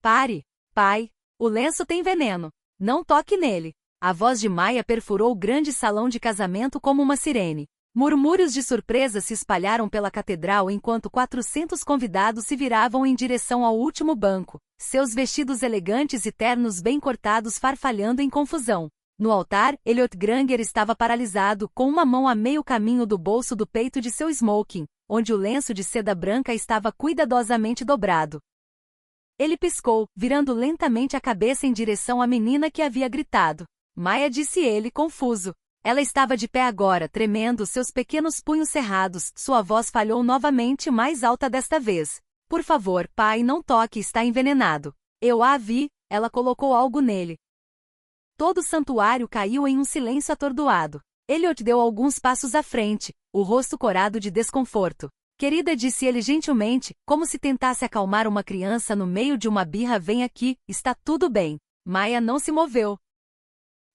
Pare, pai. O lenço tem veneno. Não toque nele. A voz de Maia perfurou o grande salão de casamento como uma sirene. Murmúrios de surpresa se espalharam pela catedral enquanto 400 convidados se viravam em direção ao último banco, seus vestidos elegantes e ternos bem cortados farfalhando em confusão. No altar, Elliot Granger estava paralisado, com uma mão a meio caminho do bolso do peito de seu smoking, onde o lenço de seda branca estava cuidadosamente dobrado. Ele piscou, virando lentamente a cabeça em direção à menina que havia gritado. Maia, disse ele, confuso. Ela estava de pé agora, tremendo, seus pequenos punhos cerrados. Sua voz falhou novamente, mais alta desta vez. Por favor, pai, não toque, está envenenado. Eu a vi, ela colocou algo nele. Todo o santuário caiu em um silêncio atordoado. Elliot deu alguns passos à frente, o rosto corado de desconforto. Querida, disse ele gentilmente, como se tentasse acalmar uma criança no meio de uma birra, vem aqui, está tudo bem. Maia não se moveu.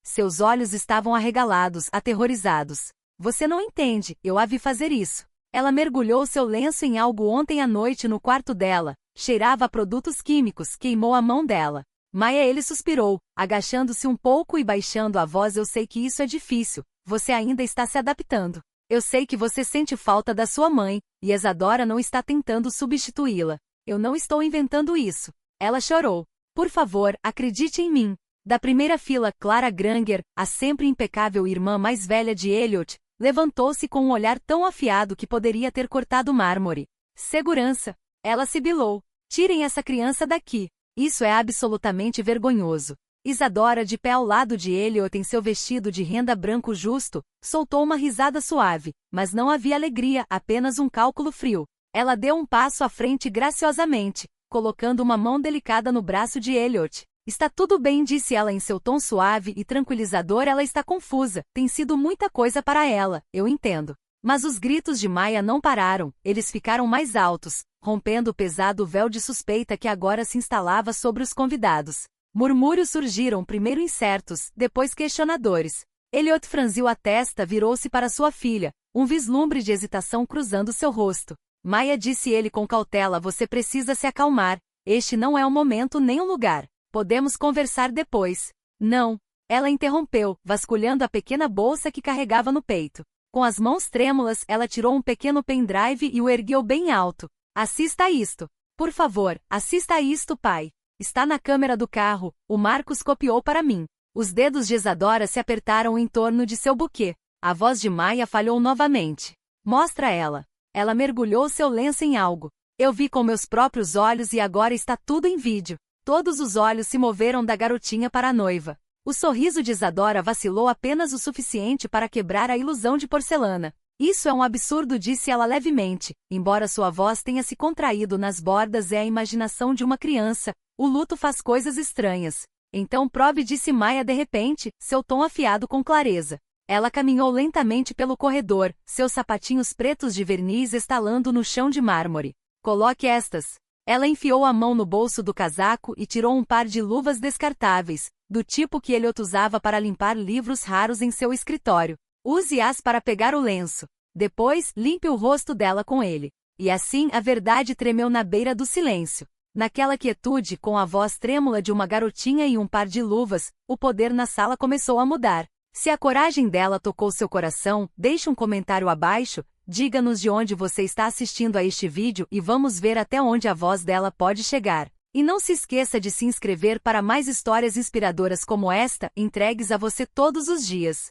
Seus olhos estavam arregalados, aterrorizados. Você não entende, eu a vi fazer isso. Ela mergulhou seu lenço em algo ontem à noite no quarto dela, cheirava a produtos químicos, queimou a mão dela. Maia, ele suspirou, agachando-se um pouco e baixando a voz, eu sei que isso é difícil, você ainda está se adaptando. Eu sei que você sente falta da sua mãe, e Isadora não está tentando substituí-la. Eu não estou inventando isso. Ela chorou. Por favor, acredite em mim. Da primeira fila, Clara Granger, a sempre impecável irmã mais velha de Elliot, levantou-se com um olhar tão afiado que poderia ter cortado mármore. Segurança. Ela sibilou. Tirem essa criança daqui. Isso é absolutamente vergonhoso. Isadora, de pé ao lado de Elliot em seu vestido de renda branco justo, soltou uma risada suave, mas não havia alegria, apenas um cálculo frio. Ela deu um passo à frente graciosamente, colocando uma mão delicada no braço de Elliot. Está tudo bem, disse ela em seu tom suave e tranquilizador. Ela está confusa, tem sido muita coisa para ela, eu entendo. Mas os gritos de Maia não pararam, eles ficaram mais altos, rompendo o pesado véu de suspeita que agora se instalava sobre os convidados. Murmúrios surgiram, primeiro incertos, depois questionadores. Elliot franziu a testa, virou-se para sua filha, um vislumbre de hesitação cruzando seu rosto. Maia, disse ele com cautela, você precisa se acalmar, este não é o momento nem o lugar. Podemos conversar depois. Não. Ela interrompeu, vasculhando a pequena bolsa que carregava no peito. Com as mãos trêmulas, ela tirou um pequeno pendrive e o ergueu bem alto. Assista a isto. Por favor, assista a isto, pai. Está na câmera do carro, o Marcos copiou para mim. Os dedos de Isadora se apertaram em torno de seu buquê. A voz de Maia falhou novamente. Mostra ela. Ela mergulhou seu lenço em algo. Eu vi com meus próprios olhos e agora está tudo em vídeo. Todos os olhos se moveram da garotinha para a noiva. O sorriso de Isadora vacilou apenas o suficiente para quebrar a ilusão de porcelana. Isso é um absurdo, disse ela levemente, embora sua voz tenha se contraído nas bordas, é a imaginação de uma criança. O luto faz coisas estranhas. Então prove, disse Maia de repente, seu tom afiado com clareza. Ela caminhou lentamente pelo corredor, seus sapatinhos pretos de verniz estalando no chão de mármore. Coloque estas. Ela enfiou a mão no bolso do casaco e tirou um par de luvas descartáveis, do tipo que Elliot usava para limpar livros raros em seu escritório. Use-as para pegar o lenço. Depois, limpe o rosto dela com ele. E assim a verdade tremeu na beira do silêncio. Naquela quietude, com a voz trêmula de uma garotinha e um par de luvas, o poder na sala começou a mudar. Se a coragem dela tocou seu coração, deixe um comentário abaixo, diga-nos de onde você está assistindo a este vídeo e vamos ver até onde a voz dela pode chegar. E não se esqueça de se inscrever para mais histórias inspiradoras como esta, entregues a você todos os dias.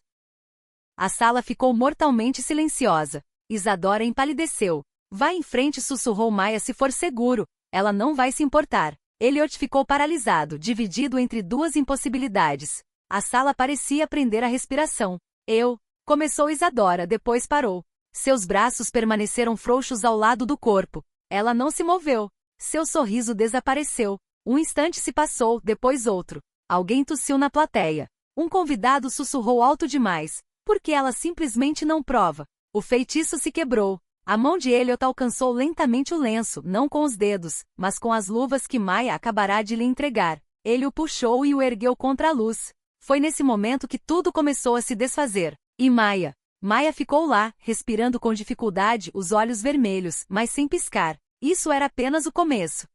A sala ficou mortalmente silenciosa. Isadora empalideceu. Vá em frente, sussurrou Maia, se for seguro. Ela não vai se importar. Elliot ficou paralisado, dividido entre duas impossibilidades. A sala parecia prender a respiração. Começou Isadora, depois parou. Seus braços permaneceram frouxos ao lado do corpo. Ela não se moveu. Seu sorriso desapareceu. Um instante se passou, depois outro. Alguém tossiu na plateia. Um convidado sussurrou alto demais. Por que ela simplesmente não prova? O feitiço se quebrou. A mão de Elliot alcançou lentamente o lenço, não com os dedos, mas com as luvas que Maia acabará de lhe entregar. Ele o puxou e o ergueu contra a luz. Foi nesse momento que tudo começou a se desfazer. E Maia ficou lá, respirando com dificuldade, os olhos vermelhos, mas sem piscar. Isso era apenas o começo.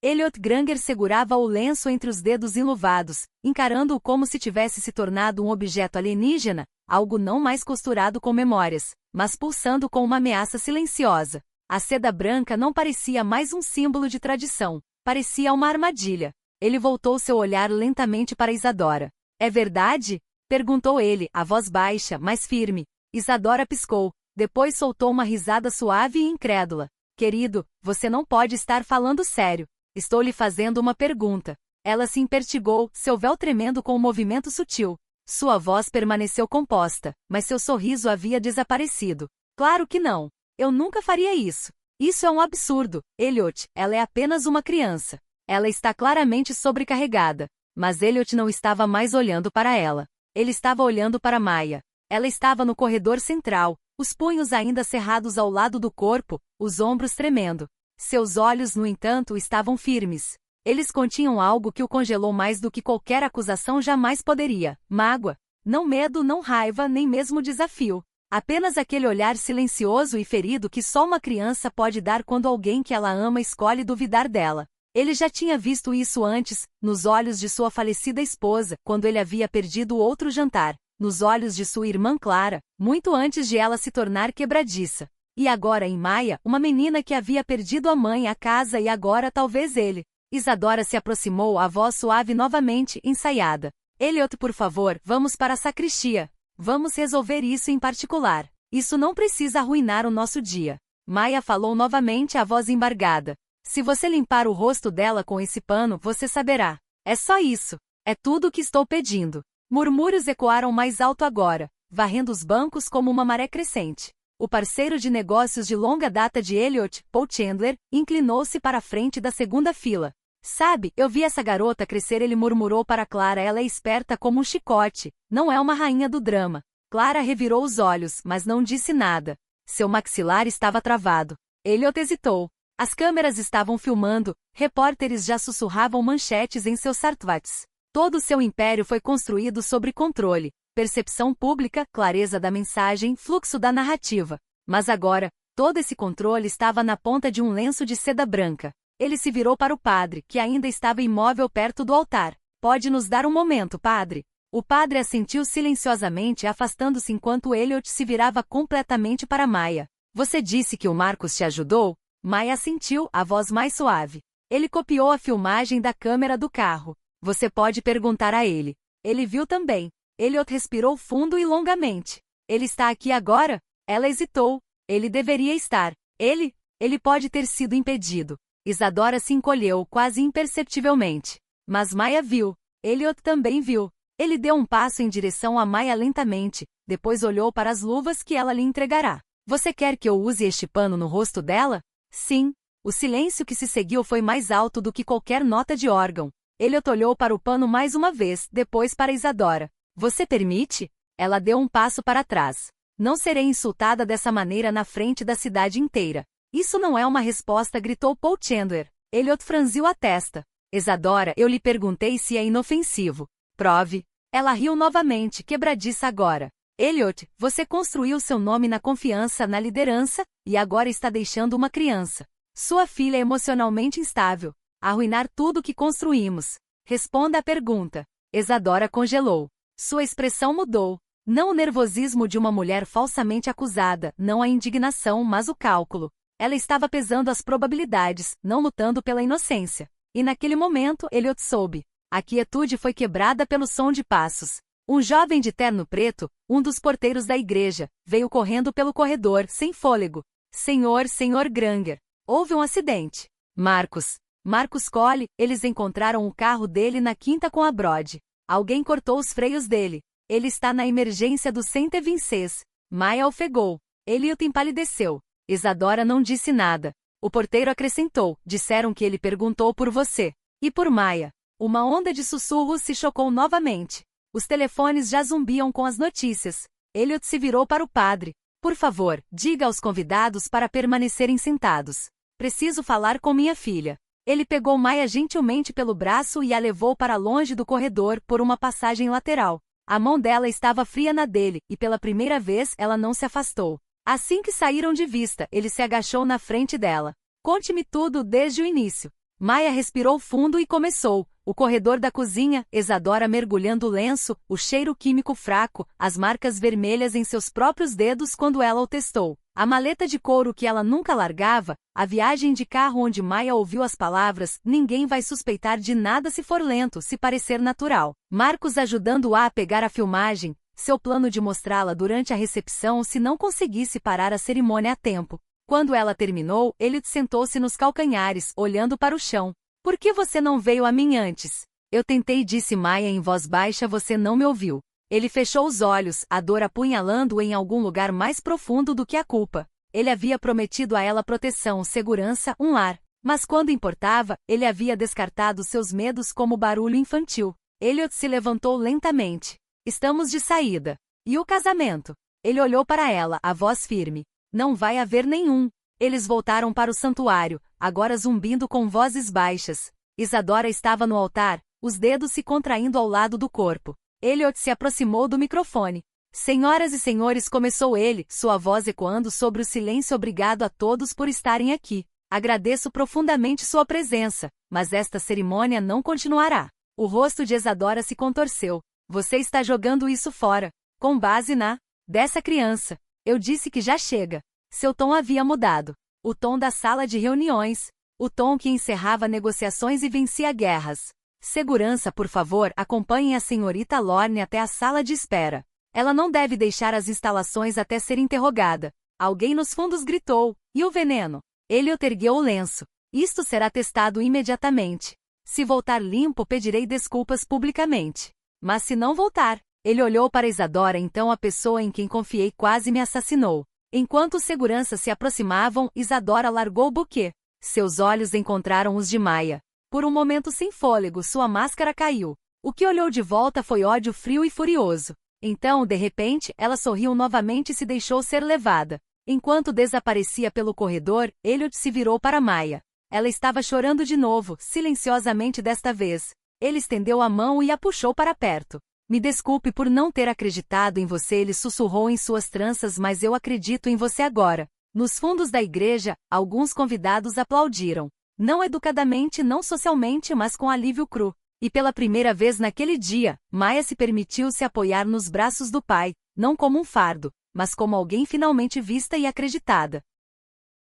Elliot Granger segurava o lenço entre os dedos enluvados, encarando-o como se tivesse se tornado um objeto alienígena, algo não mais costurado com memórias, mas pulsando com uma ameaça silenciosa. A seda branca não parecia mais um símbolo de tradição, parecia uma armadilha. Ele voltou seu olhar lentamente para Isadora. É verdade? Perguntou ele, a voz baixa, mas firme. Isadora piscou, depois soltou uma risada suave e incrédula. Querido, você não pode estar falando sério. Estou lhe fazendo uma pergunta. Ela se impertigou, seu véu tremendo com um movimento sutil. Sua voz permaneceu composta, mas seu sorriso havia desaparecido. Claro que não. Eu nunca faria isso. Isso é um absurdo, Elliot. Ela é apenas uma criança. Ela está claramente sobrecarregada. Mas Elliot não estava mais olhando para ela. Ele estava olhando para Maya. Ela estava no corredor central, os punhos ainda cerrados ao lado do corpo, os ombros tremendo. Seus olhos, no entanto, estavam firmes. Eles continham algo que o congelou mais do que qualquer acusação jamais poderia. Mágoa. Não medo, não raiva, nem mesmo desafio. Apenas aquele olhar silencioso e ferido que só uma criança pode dar quando alguém que ela ama escolhe duvidar dela. Ele já tinha visto isso antes, nos olhos de sua falecida esposa, quando ele havia perdido outro jantar, nos olhos de sua irmã Clara, muito antes de ela se tornar quebradiça. E agora em Maya, uma menina que havia perdido a mãe, a casa e agora talvez ele. Isadora se aproximou, a voz suave novamente, ensaiada. Elliot, por favor, vamos para a sacristia. Vamos resolver isso em particular. Isso não precisa arruinar o nosso dia. Maya falou novamente, a voz embargada. Se você limpar o rosto dela com esse pano, você saberá. É só isso. É tudo o que estou pedindo. Murmúrios ecoaram mais alto agora, varrendo os bancos como uma maré crescente. O parceiro de negócios de longa data de Elliot, Paul Chandler, inclinou-se para a frente da segunda fila. Sabe, eu vi essa garota crescer, ele murmurou para Clara. Ela é esperta como um chicote. Não é uma rainha do drama. Clara revirou os olhos, mas não disse nada. Seu maxilar estava travado. Elliot hesitou. As câmeras estavam filmando, repórteres já sussurravam manchetes em seus sartwats. Todo seu império foi construído sobre controle, percepção pública, clareza da mensagem, fluxo da narrativa. Mas agora, todo esse controle estava na ponta de um lenço de seda branca. Ele se virou para o padre, que ainda estava imóvel perto do altar. Pode nos dar um momento, padre? O padre assentiu silenciosamente, afastando-se enquanto Elliot se virava completamente para Maya. Você disse que o Marcos te ajudou? Maya assentiu, a voz mais suave. Ele copiou a filmagem da câmera do carro. Você pode perguntar a ele. Ele viu também. Elliot respirou fundo e longamente. Ele está aqui agora? Ela hesitou. Ele deveria estar. Ele pode ter sido impedido. Isadora se encolheu quase imperceptivelmente. Mas Maya viu. Elliot também viu. Ele deu um passo em direção a Maya lentamente, depois olhou para as luvas que ela lhe entregará. Você quer que eu use este pano no rosto dela? Sim. O silêncio que se seguiu foi mais alto do que qualquer nota de órgão. Elliot olhou para o pano mais uma vez, depois para Isadora. Você permite? Ela deu um passo para trás. Não serei insultada dessa maneira na frente da cidade inteira. Isso não é uma resposta, gritou Paul Chandler. Elliot franziu a testa. Isadora, eu lhe perguntei se é inofensivo. Prove. Ela riu novamente, quebradiça agora. Elliot, você construiu seu nome na confiança, na liderança, e agora está deixando uma criança. Sua filha é emocionalmente instável. Arruinar tudo que construímos. Responda à pergunta. Isadora congelou. Sua expressão mudou. Não o nervosismo de uma mulher falsamente acusada, não a indignação, mas o cálculo. Ela estava pesando as probabilidades, não lutando pela inocência. E naquele momento, Elliot soube. A quietude foi quebrada pelo som de passos. Um jovem de terno preto, um dos porteiros da igreja, veio correndo pelo corredor, sem fôlego. Senhor Granger. Houve um acidente. Marcos Cole, eles encontraram o carro dele na quinta com a Brode. Alguém cortou os freios dele. Ele está na emergência do 126. Maya ofegou. Elliot empalideceu. Isadora não disse nada. O porteiro acrescentou. Disseram que ele perguntou por você. E por Maya. Uma onda de sussurros se chocou novamente. Os telefones já zumbiam com as notícias. Elliot se virou para o padre. Por favor, diga aos convidados para permanecerem sentados. Preciso falar com minha filha. Ele pegou Maya gentilmente pelo braço e a levou para longe do corredor por uma passagem lateral. A mão dela estava fria na dele, e pela primeira vez ela não se afastou. Assim que saíram de vista, ele se agachou na frente dela. Conte-me tudo desde o início. Maia respirou fundo e começou. O corredor da cozinha, Isadora mergulhando o lenço, o cheiro químico fraco, as marcas vermelhas em seus próprios dedos quando ela o testou. A maleta de couro que ela nunca largava, a viagem de carro onde Maia ouviu as palavras, ninguém vai suspeitar de nada se for lento, se parecer natural. Marcos ajudando-a a pegar a filmagem, seu plano de mostrá-la durante a recepção se não conseguisse parar a cerimônia a tempo. Quando ela terminou, ele sentou-se nos calcanhares, olhando para o chão. Por que você não veio a mim antes? Eu tentei, disse Maia em voz baixa, você não me ouviu. Ele fechou os olhos, a dor apunhalando-o em algum lugar mais profundo do que a culpa. Ele havia prometido a ela proteção, segurança, um lar. Mas quando importava, ele havia descartado seus medos como barulho infantil. Elliot se levantou lentamente. Estamos de saída. E o casamento? Ele olhou para ela, a voz firme. Não vai haver nenhum. Eles voltaram para o santuário, agora zumbindo com vozes baixas. Isadora estava no altar, os dedos se contraindo ao lado do corpo. Elliot se aproximou do microfone. Senhoras e senhores, começou ele, sua voz ecoando sobre o silêncio. Obrigado a todos por estarem aqui. Agradeço profundamente sua presença, mas esta cerimônia não continuará. O rosto de Isadora se contorceu. Você está jogando isso fora. Com base dessa criança. Eu disse que já chega. Seu tom havia mudado. O tom da sala de reuniões. O tom que encerrava negociações e vencia guerras. Segurança, por favor, acompanhem a senhorita Lorne até a sala de espera. Ela não deve deixar as instalações até ser interrogada. Alguém nos fundos gritou. E o veneno? Elliot ergueu o lenço. Isto será testado imediatamente. Se voltar limpo, pedirei desculpas publicamente. Mas se não voltar... Ele olhou para Isadora, então a pessoa em quem confiei quase me assassinou. Enquanto os seguranças se aproximavam, Isadora largou o buquê. Seus olhos encontraram os de Maia. Por um momento sem fôlego, sua máscara caiu. O que olhou de volta foi ódio frio e furioso. Então, de repente, ela sorriu novamente e se deixou ser levada. Enquanto desaparecia pelo corredor, Elliot se virou para Maia. Ela estava chorando de novo, silenciosamente desta vez. Ele estendeu a mão e a puxou para perto. Me desculpe por não ter acreditado em você, ele sussurrou em suas tranças, mas eu acredito em você agora. Nos fundos da igreja, alguns convidados aplaudiram. Não educadamente, não socialmente, mas com alívio cru. E pela primeira vez naquele dia, Maia se permitiu se apoiar nos braços do pai, não como um fardo, mas como alguém finalmente vista e acreditada.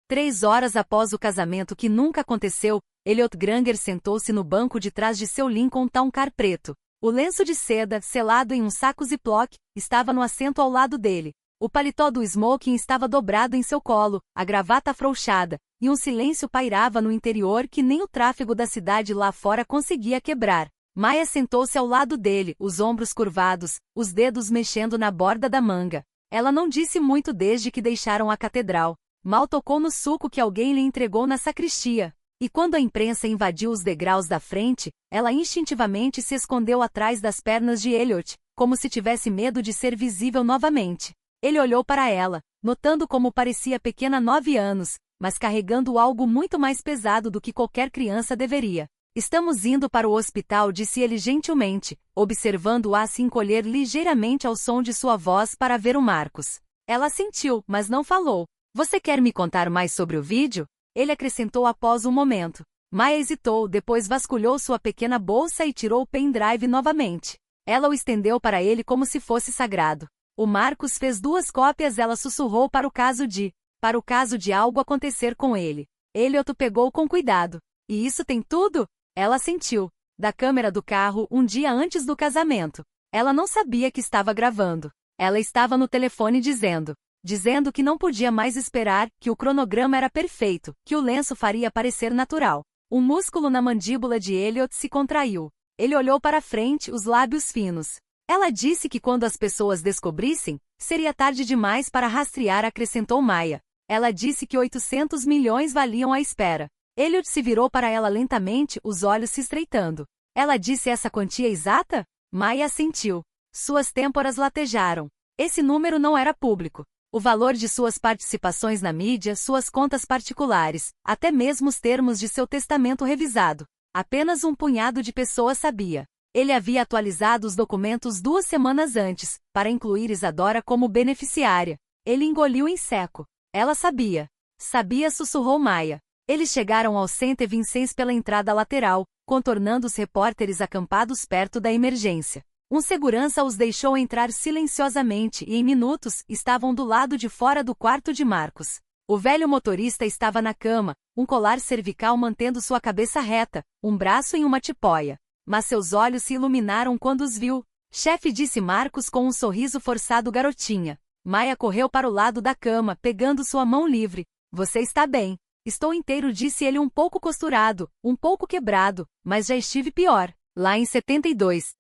3 horas após o casamento que nunca aconteceu, Elliot Granger sentou-se no banco de trás de seu Lincoln Town Car preto. O lenço de seda, selado em um saco ziploc, estava no assento ao lado dele. O paletó do smoking estava dobrado em seu colo, a gravata afrouxada, e um silêncio pairava no interior que nem o tráfego da cidade lá fora conseguia quebrar. Maia sentou-se ao lado dele, os ombros curvados, os dedos mexendo na borda da manga. Ela não disse muito desde que deixaram a catedral. Mal tocou no suco que alguém lhe entregou na sacristia. E quando a imprensa invadiu os degraus da frente, ela instintivamente se escondeu atrás das pernas de Elliot, como se tivesse medo de ser visível novamente. Ele olhou para ela, notando como parecia pequena 9 anos, mas carregando algo muito mais pesado do que qualquer criança deveria. Estamos indo para o hospital, disse ele gentilmente, observando-a se encolher ligeiramente ao som de sua voz para ver o Marcos. Ela assentiu, mas não falou. Você quer me contar mais sobre o vídeo? Ele acrescentou após um momento. Maia hesitou, depois vasculhou sua pequena bolsa e tirou o pendrive novamente. Ela o estendeu para ele como se fosse sagrado. O Marcos fez 2 cópias, ela sussurrou para o caso de algo acontecer com ele. Elliot o pegou com cuidado. E isso tem tudo? Ela sentiu. Da câmera do carro, um dia antes do casamento. Ela não sabia que estava gravando. Ela estava no telefone dizendo que não podia mais esperar, que o cronograma era perfeito, que o lenço faria parecer natural. Um músculo na mandíbula de Elliot se contraiu. Ele olhou para frente, os lábios finos. Ela disse que quando as pessoas descobrissem, seria tarde demais para rastrear, acrescentou Maia. Ela disse que 800 milhões valiam a espera. Elliot se virou para ela lentamente, os olhos se estreitando. Ela disse essa quantia exata? Maia assentiu. Suas têmporas latejaram. Esse número não era público. O valor de suas participações na mídia, suas contas particulares, até mesmo os termos de seu testamento revisado. Apenas um punhado de pessoas sabia. Ele havia atualizado os documentos 2 semanas antes, para incluir Isadora como beneficiária. Ele engoliu em seco. Ela sabia. Sabia, sussurrou Maia. Eles chegaram ao St. Vincent's pela entrada lateral, contornando os repórteres acampados perto da emergência. Um segurança os deixou entrar silenciosamente e em minutos estavam do lado de fora do quarto de Marcos. O velho motorista estava na cama, um colar cervical mantendo sua cabeça reta, um braço em uma tipóia. Mas seus olhos se iluminaram quando os viu. Chefe, disse Marcos com um sorriso forçado. Garotinha. Maia correu para o lado da cama, pegando sua mão livre. Você está bem? Estou inteiro, disse ele, um pouco costurado, um pouco quebrado, mas já estive pior. Lá em 72,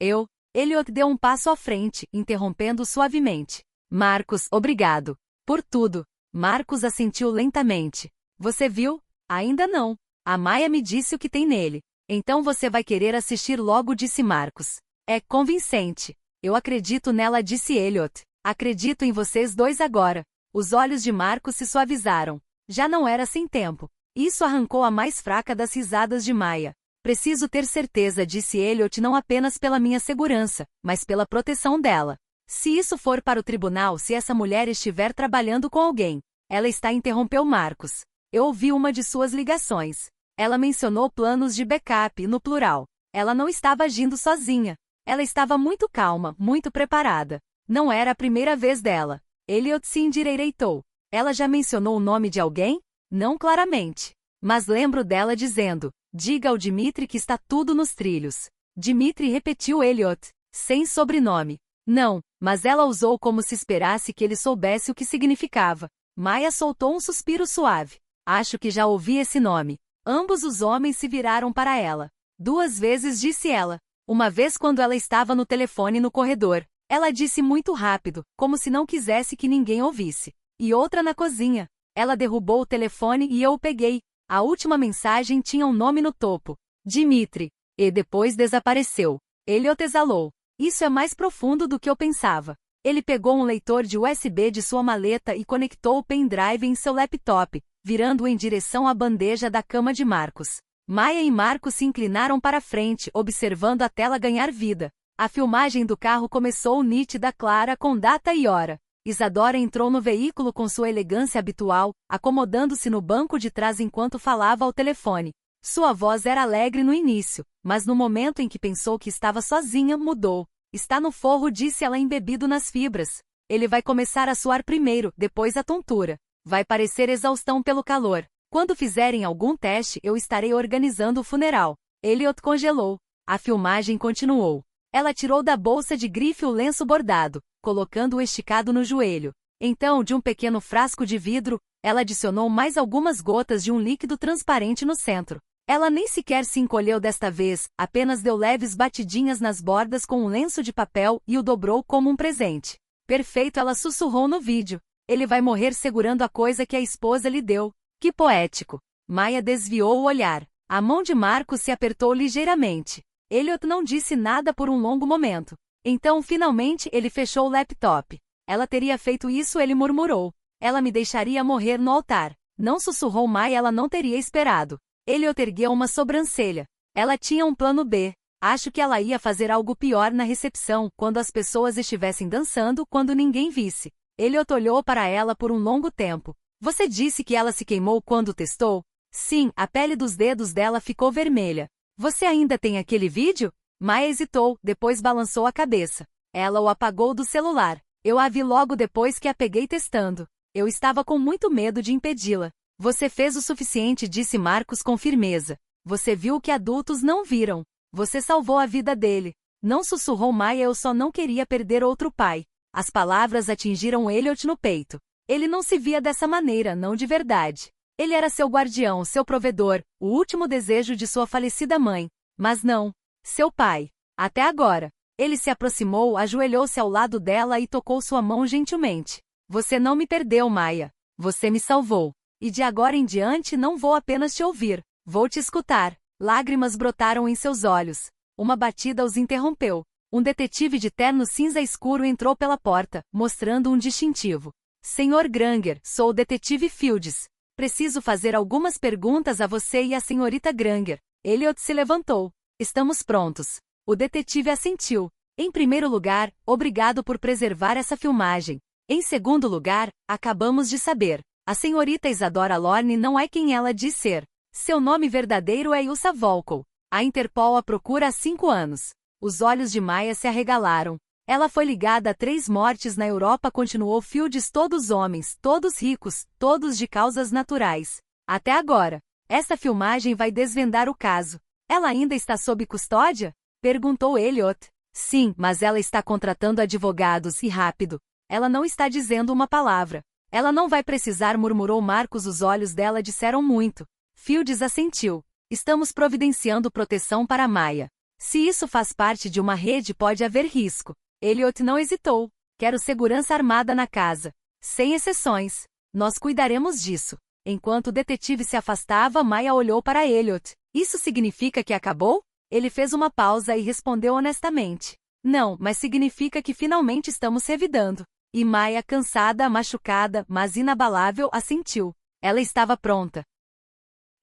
Elliot deu um passo à frente, interrompendo suavemente. Marcos, obrigado. Por tudo. Marcos assentiu lentamente. Você viu? Ainda não. A Maia me disse o que tem nele. Então você vai querer assistir logo, disse Marcos. É convincente. Eu acredito nela, disse Elliot. Acredito em vocês dois agora. Os olhos de Marcos se suavizaram. Já não era sem tempo. Isso arrancou a mais fraca das risadas de Maia. Preciso ter certeza, disse Elliot, não apenas pela minha segurança, mas pela proteção dela. Se isso for para o tribunal, se essa mulher estiver trabalhando com alguém. Ela está, interrompeu Marcos. Eu ouvi uma de suas ligações. Ela mencionou planos de backup, no plural. Ela não estava agindo sozinha. Ela estava muito calma, muito preparada. Não era a primeira vez dela. Elliot se endireitou. Ela já mencionou o nome de alguém? Não claramente. Mas lembro dela dizendo, diga ao Dmitri que está tudo nos trilhos. Dmitri, repetiu Elliot, sem sobrenome. Não, mas ela usou como se esperasse que ele soubesse o que significava. Maia soltou um suspiro suave. Acho que já ouvi esse nome. Ambos os homens se viraram para ela. 2 vezes, disse ela. Uma vez quando ela estava no telefone no corredor. Ela disse muito rápido, como se não quisesse que ninguém ouvisse. E outra na cozinha. Ela derrubou o telefone e eu o peguei. A última mensagem tinha um nome no topo. Dmitri. E depois desapareceu. Elliot exalou. Isso é mais profundo do que eu pensava. Ele pegou um leitor de USB de sua maleta e conectou o pendrive em seu laptop, virando-o em direção à bandeja da cama de Marcos. Maia e Marcos se inclinaram para frente, observando a tela ganhar vida. A filmagem do carro começou nítida, clara, com data e hora. Isadora entrou no veículo com sua elegância habitual, acomodando-se no banco de trás enquanto falava ao telefone. Sua voz era alegre no início, mas no momento em que pensou que estava sozinha, mudou. Está no forro, disse ela, embebido nas fibras. Ele vai começar a suar primeiro, depois a tontura. Vai parecer exaustão pelo calor. Quando fizerem algum teste, eu estarei organizando o funeral. Elliot congelou. A filmagem continuou. Ela tirou da bolsa de grife o lenço bordado, colocando-o esticado no joelho. Então, de um pequeno frasco de vidro, ela adicionou mais algumas gotas de um líquido transparente no centro. Ela nem sequer se encolheu desta vez, apenas deu leves batidinhas nas bordas com um lenço de papel e o dobrou como um presente. Perfeito, ela sussurrou no vídeo. Ele vai morrer segurando a coisa que a esposa lhe deu. Que poético. Maia desviou o olhar. A mão de Marcos se apertou ligeiramente. Elliot não disse nada por um longo momento. Então, finalmente, ele fechou o laptop. Ela teria feito isso, ele murmurou. Ela me deixaria morrer no altar. Não sussurrou Maia, ela não teria esperado. Elliot ergueu uma sobrancelha. Ela tinha um plano B. Acho que ela ia fazer algo pior na recepção, quando as pessoas estivessem dançando, quando ninguém visse. Elliot olhou para ela por um longo tempo. Você disse que ela se queimou quando testou? Sim, a pele dos dedos dela ficou vermelha. Você ainda tem aquele vídeo? Maia hesitou, depois balançou a cabeça. Ela o apagou do celular. Eu a vi logo depois que a peguei testando. Eu estava com muito medo de impedi-la. Você fez o suficiente, disse Marcos com firmeza. Você viu o que adultos não viram. Você salvou a vida dele. Não, sussurrou Maia, eu só não queria perder outro pai. As palavras atingiram Elliot no peito. Ele não se via dessa maneira, não de verdade. Ele era seu guardião, seu provedor, o último desejo de sua falecida mãe. Mas não. Seu pai. Até agora. Ele se aproximou, ajoelhou-se ao lado dela e tocou sua mão gentilmente. Você não me perdeu, Maia. Você me salvou. E de agora em diante não vou apenas te ouvir. Vou te escutar. Lágrimas brotaram em seus olhos. Uma batida os interrompeu. Um detetive de terno cinza escuro entrou pela porta, mostrando um distintivo. Senhor Granger, sou o detetive Fields. Preciso fazer algumas perguntas a você e à senhorita Granger. Elliot se levantou. Estamos prontos. O detetive assentiu. Em primeiro lugar, obrigado por preservar essa filmagem. Em segundo lugar, acabamos de saber. A senhorita Isadora Lorne não é quem ela diz ser. Seu nome verdadeiro é Ilsa Volkov. A Interpol a procura há 5 anos. Os olhos de Maya se arregalaram. Ela foi ligada a 3 mortes na Europa, continuou Fields, todos homens, todos ricos, todos de causas naturais. Até agora. Esta filmagem vai desvendar o caso. Ela ainda está sob custódia? Perguntou Elliot. Sim, mas ela está contratando advogados e rápido. Ela não está dizendo uma palavra. Ela não vai precisar, murmurou Marcos. Os olhos dela disseram muito. Fields assentiu. Estamos providenciando proteção para Maya. Se isso faz parte de uma rede, pode haver risco. Elliot não hesitou. Quero segurança armada na casa. Sem exceções. Nós cuidaremos disso. Enquanto o detetive se afastava, Maya olhou para Elliot. Isso significa que acabou? Ele fez uma pausa e respondeu honestamente. Não, mas significa que finalmente estamos revidando. E Maya, cansada, machucada, mas inabalável, assentiu. Ela estava pronta.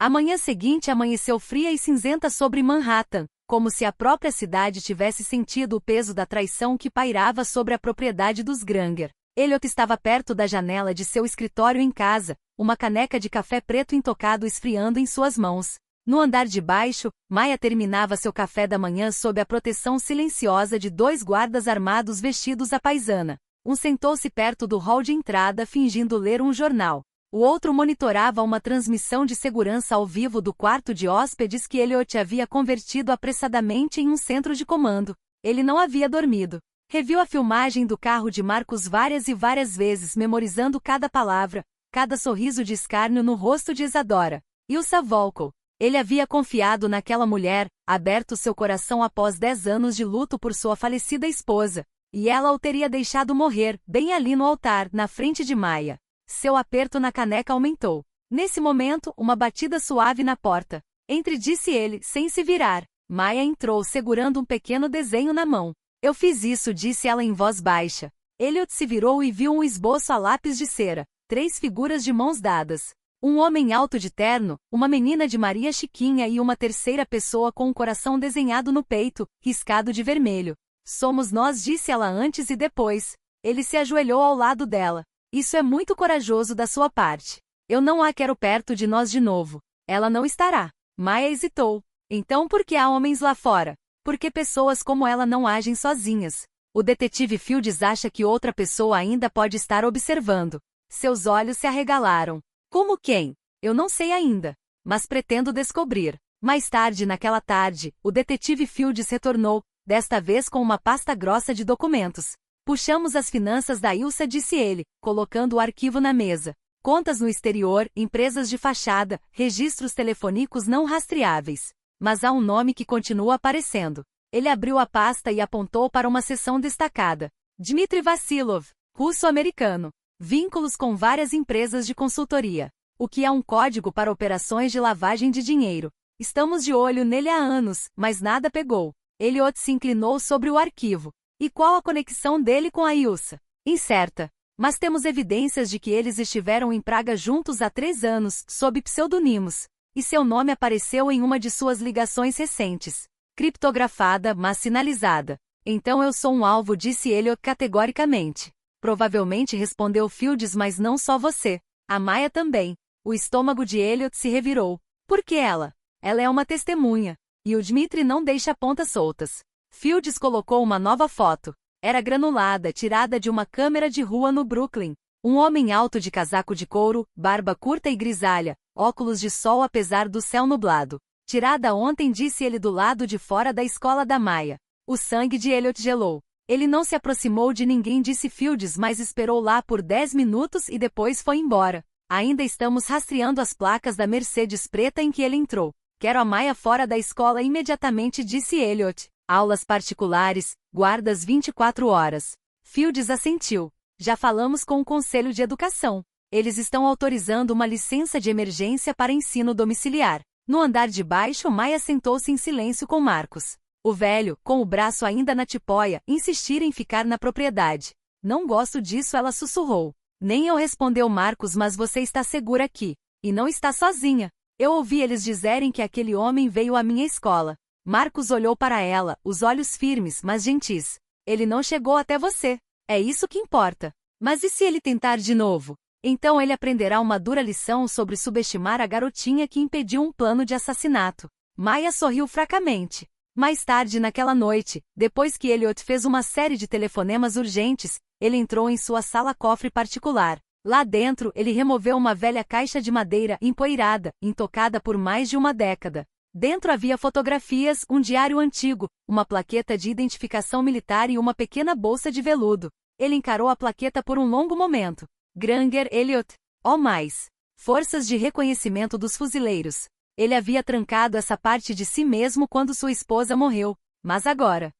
A manhã seguinte amanheceu fria e cinzenta sobre Manhattan, como se a própria cidade tivesse sentido o peso da traição que pairava sobre a propriedade dos Granger. Elliot estava perto da janela de seu escritório em casa, uma caneca de café preto intocado esfriando em suas mãos. No andar de baixo, Maya terminava seu café da manhã sob a proteção silenciosa de 2 guardas armados vestidos à paisana. Um sentou-se perto do hall de entrada fingindo ler um jornal. O outro monitorava uma transmissão de segurança ao vivo do quarto de hóspedes que Elliot havia convertido apressadamente em um centro de comando. Ele não havia dormido. Reviu a filmagem do carro de Marcos várias e várias vezes, memorizando cada palavra, cada sorriso de escárnio no rosto de Isadora. Ilsa Volkov. Ele havia confiado naquela mulher, aberto seu coração após 10 anos de luto por sua falecida esposa, e ela o teria deixado morrer, bem ali no altar, na frente de Maya. Seu aperto na caneca aumentou. Nesse momento, uma batida suave na porta. Entre, disse ele, sem se virar. Maya entrou segurando um pequeno desenho na mão. Eu fiz isso, disse ela em voz baixa. Elliot se virou e viu um esboço a lápis de cera. 3 figuras de mãos dadas. Um homem alto de terno, uma menina de Maria Chiquinha e uma terceira pessoa com um coração desenhado no peito, riscado de vermelho. Somos nós, disse ela antes e depois. Ele se ajoelhou ao lado dela. Isso é muito corajoso da sua parte. Eu não a quero perto de nós de novo. Ela não estará. Maya hesitou. Então por que há homens lá fora? Porque pessoas como ela não agem sozinhas. O detetive Fields acha que outra pessoa ainda pode estar observando. Seus olhos se arregalaram. Como quem? Eu não sei ainda. Mas pretendo descobrir. Mais tarde naquela tarde, o detetive Fields retornou, desta vez com uma pasta grossa de documentos. Puxamos as finanças da Ilsa, disse ele, colocando o arquivo na mesa. Contas no exterior, empresas de fachada, registros telefônicos não rastreáveis. Mas há um nome que continua aparecendo. Ele abriu a pasta e apontou para uma seção destacada. Dmitry Vassilov, russo-americano. Vínculos com várias empresas de consultoria. O que é um código para operações de lavagem de dinheiro. Estamos de olho nele há anos, mas nada pegou. Elliot se inclinou sobre o arquivo. E qual a conexão dele com a Ilsa? Incerta. Mas temos evidências de que eles estiveram em Praga juntos há 3 anos, sob pseudonimos. E seu nome apareceu em uma de suas ligações recentes. Criptografada, mas sinalizada. Então eu sou um alvo, disse Elliot categoricamente. Provavelmente, respondeu Fields, mas não só você. A Maya também. O estômago de Elliot se revirou. Por que ela? Ela é uma testemunha. E o Dmitry não deixa pontas soltas. Fields colocou uma nova foto. Era granulada, tirada de uma câmera de rua no Brooklyn. Um homem alto de casaco de couro, barba curta e grisalha, óculos de sol apesar do céu nublado. Tirada ontem, disse ele do lado de fora da escola da Maya. O sangue de Elliot gelou. Ele não se aproximou de ninguém, disse Fields, mas esperou lá por 10 minutos e depois foi embora. Ainda estamos rastreando as placas da Mercedes preta em que ele entrou. Quero a Maya fora da escola imediatamente, disse Elliot. Aulas particulares, guardas 24 horas. Fields assentiu. Já falamos com o Conselho de Educação. Eles estão autorizando uma licença de emergência para ensino domiciliar. No andar de baixo, Maya sentou-se em silêncio com Marcos. O velho, com o braço ainda na tipóia, insistira em ficar na propriedade. Não gosto disso, ela sussurrou. Nem eu, respondeu Marcos, mas você está segura aqui. E não está sozinha. Eu ouvi eles dizerem que aquele homem veio à minha escola. Marcos olhou para ela, os olhos firmes, mas gentis. Ele não chegou até você. É isso que importa. Mas e se ele tentar de novo? Então ele aprenderá uma dura lição sobre subestimar a garotinha que impediu um plano de assassinato. Maya sorriu fracamente. Mais tarde naquela noite, depois que Elliot fez uma série de telefonemas urgentes, ele entrou em sua sala-cofre particular. Lá dentro, ele removeu uma velha caixa de madeira empoeirada, intocada por mais de uma década. Dentro havia fotografias, um diário antigo, uma plaqueta de identificação militar e uma pequena bolsa de veludo. Ele encarou a plaqueta por um longo momento. Granger Elliot. Oh mais! Forças de reconhecimento dos fuzileiros. Ele havia trancado essa parte de si mesmo quando sua esposa morreu. Mas agora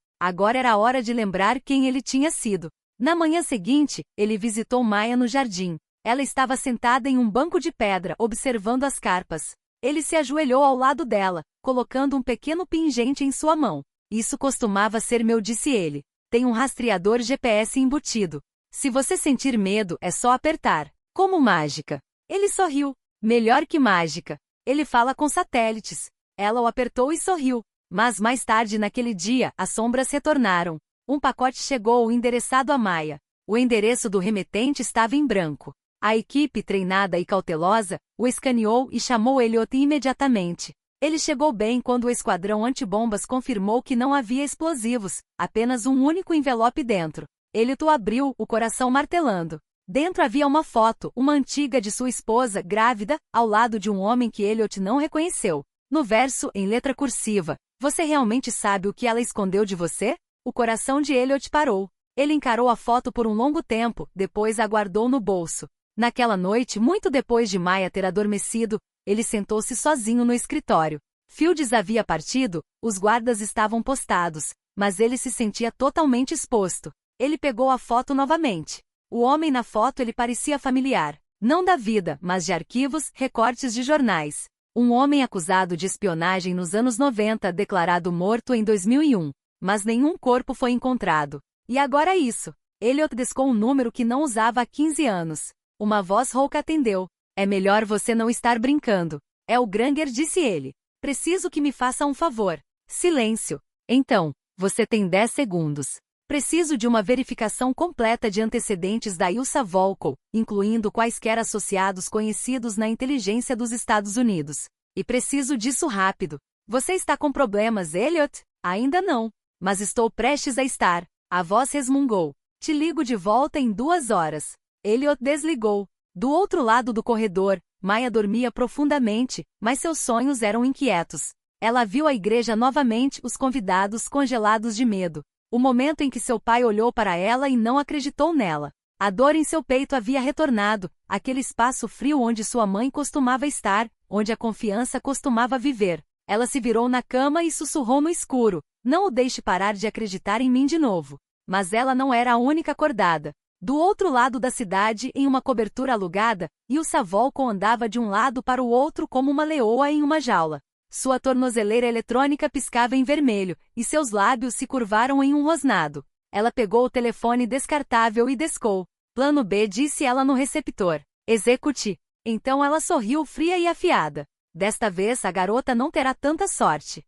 era a hora de lembrar quem ele tinha sido. Na manhã seguinte, ele visitou Maya no jardim. Ela estava sentada em um banco de pedra, observando as carpas. Ele se ajoelhou ao lado dela, colocando um pequeno pingente em sua mão. Isso costumava ser meu, disse ele. Tem um rastreador GPS embutido. Se você sentir medo, é só apertar. Como mágica. Ele sorriu. Melhor que mágica. Ele fala com satélites. Ela o apertou e sorriu. Mas mais tarde naquele dia, as sombras retornaram. Um pacote chegou endereçado a Maya. O endereço do remetente estava em branco. A equipe, treinada e cautelosa, o escaneou e chamou Elliot imediatamente. Ele chegou bem quando o esquadrão antibombas confirmou que não havia explosivos, apenas um único envelope dentro. Elliot o abriu, o coração martelando. Dentro havia uma foto, uma antiga de sua esposa, grávida, ao lado de um homem que Elliot não reconheceu. No verso, em letra cursiva, você realmente sabe o que ela escondeu de você? O coração de Elliot parou. Ele encarou a foto por um longo tempo, depois a guardou no bolso. Naquela noite, muito depois de Maya ter adormecido, ele sentou-se sozinho no escritório. Fields havia partido, os guardas estavam postados, mas ele se sentia totalmente exposto. Ele pegou a foto novamente. O homem na foto ele parecia familiar. Não da vida, mas de arquivos, recortes de jornais. Um homem acusado de espionagem nos anos 90 declarado morto em 2001. Mas nenhum corpo foi encontrado. E agora isso. Elliot descou um número que não usava há 15 anos. Uma voz rouca atendeu. É melhor você não estar brincando. É o Granger, disse ele. Preciso que me faça um favor. Silêncio. Então, você tem 10 segundos. Preciso de uma verificação completa de antecedentes da Ilsa Volkov, incluindo quaisquer associados conhecidos na inteligência dos Estados Unidos. E preciso disso rápido. Você está com problemas, Elliot? Ainda não. Mas estou prestes a estar. A voz resmungou. Te ligo de volta em 2 horas. Elliot desligou. Do outro lado do corredor, Maya dormia profundamente, mas seus sonhos eram inquietos. Ela viu a igreja novamente, os convidados congelados de medo. O momento em que seu pai olhou para ela e não acreditou nela. A dor em seu peito havia retornado, aquele espaço frio onde sua mãe costumava estar, onde a confiança costumava viver. Ela se virou na cama e sussurrou no escuro. Não o deixe parar de acreditar em mim de novo. Mas ela não era a única acordada. Do outro lado da cidade, em uma cobertura alugada, Ilsa Volkov andava de um lado para o outro como uma leoa em uma jaula. Sua tornozeleira eletrônica piscava em vermelho, e seus lábios se curvaram em um rosnado. Ela pegou o telefone descartável e descou. Plano B, disse ela no receptor. Execute. Então ela sorriu fria e afiada. Desta vez a garota não terá tanta sorte.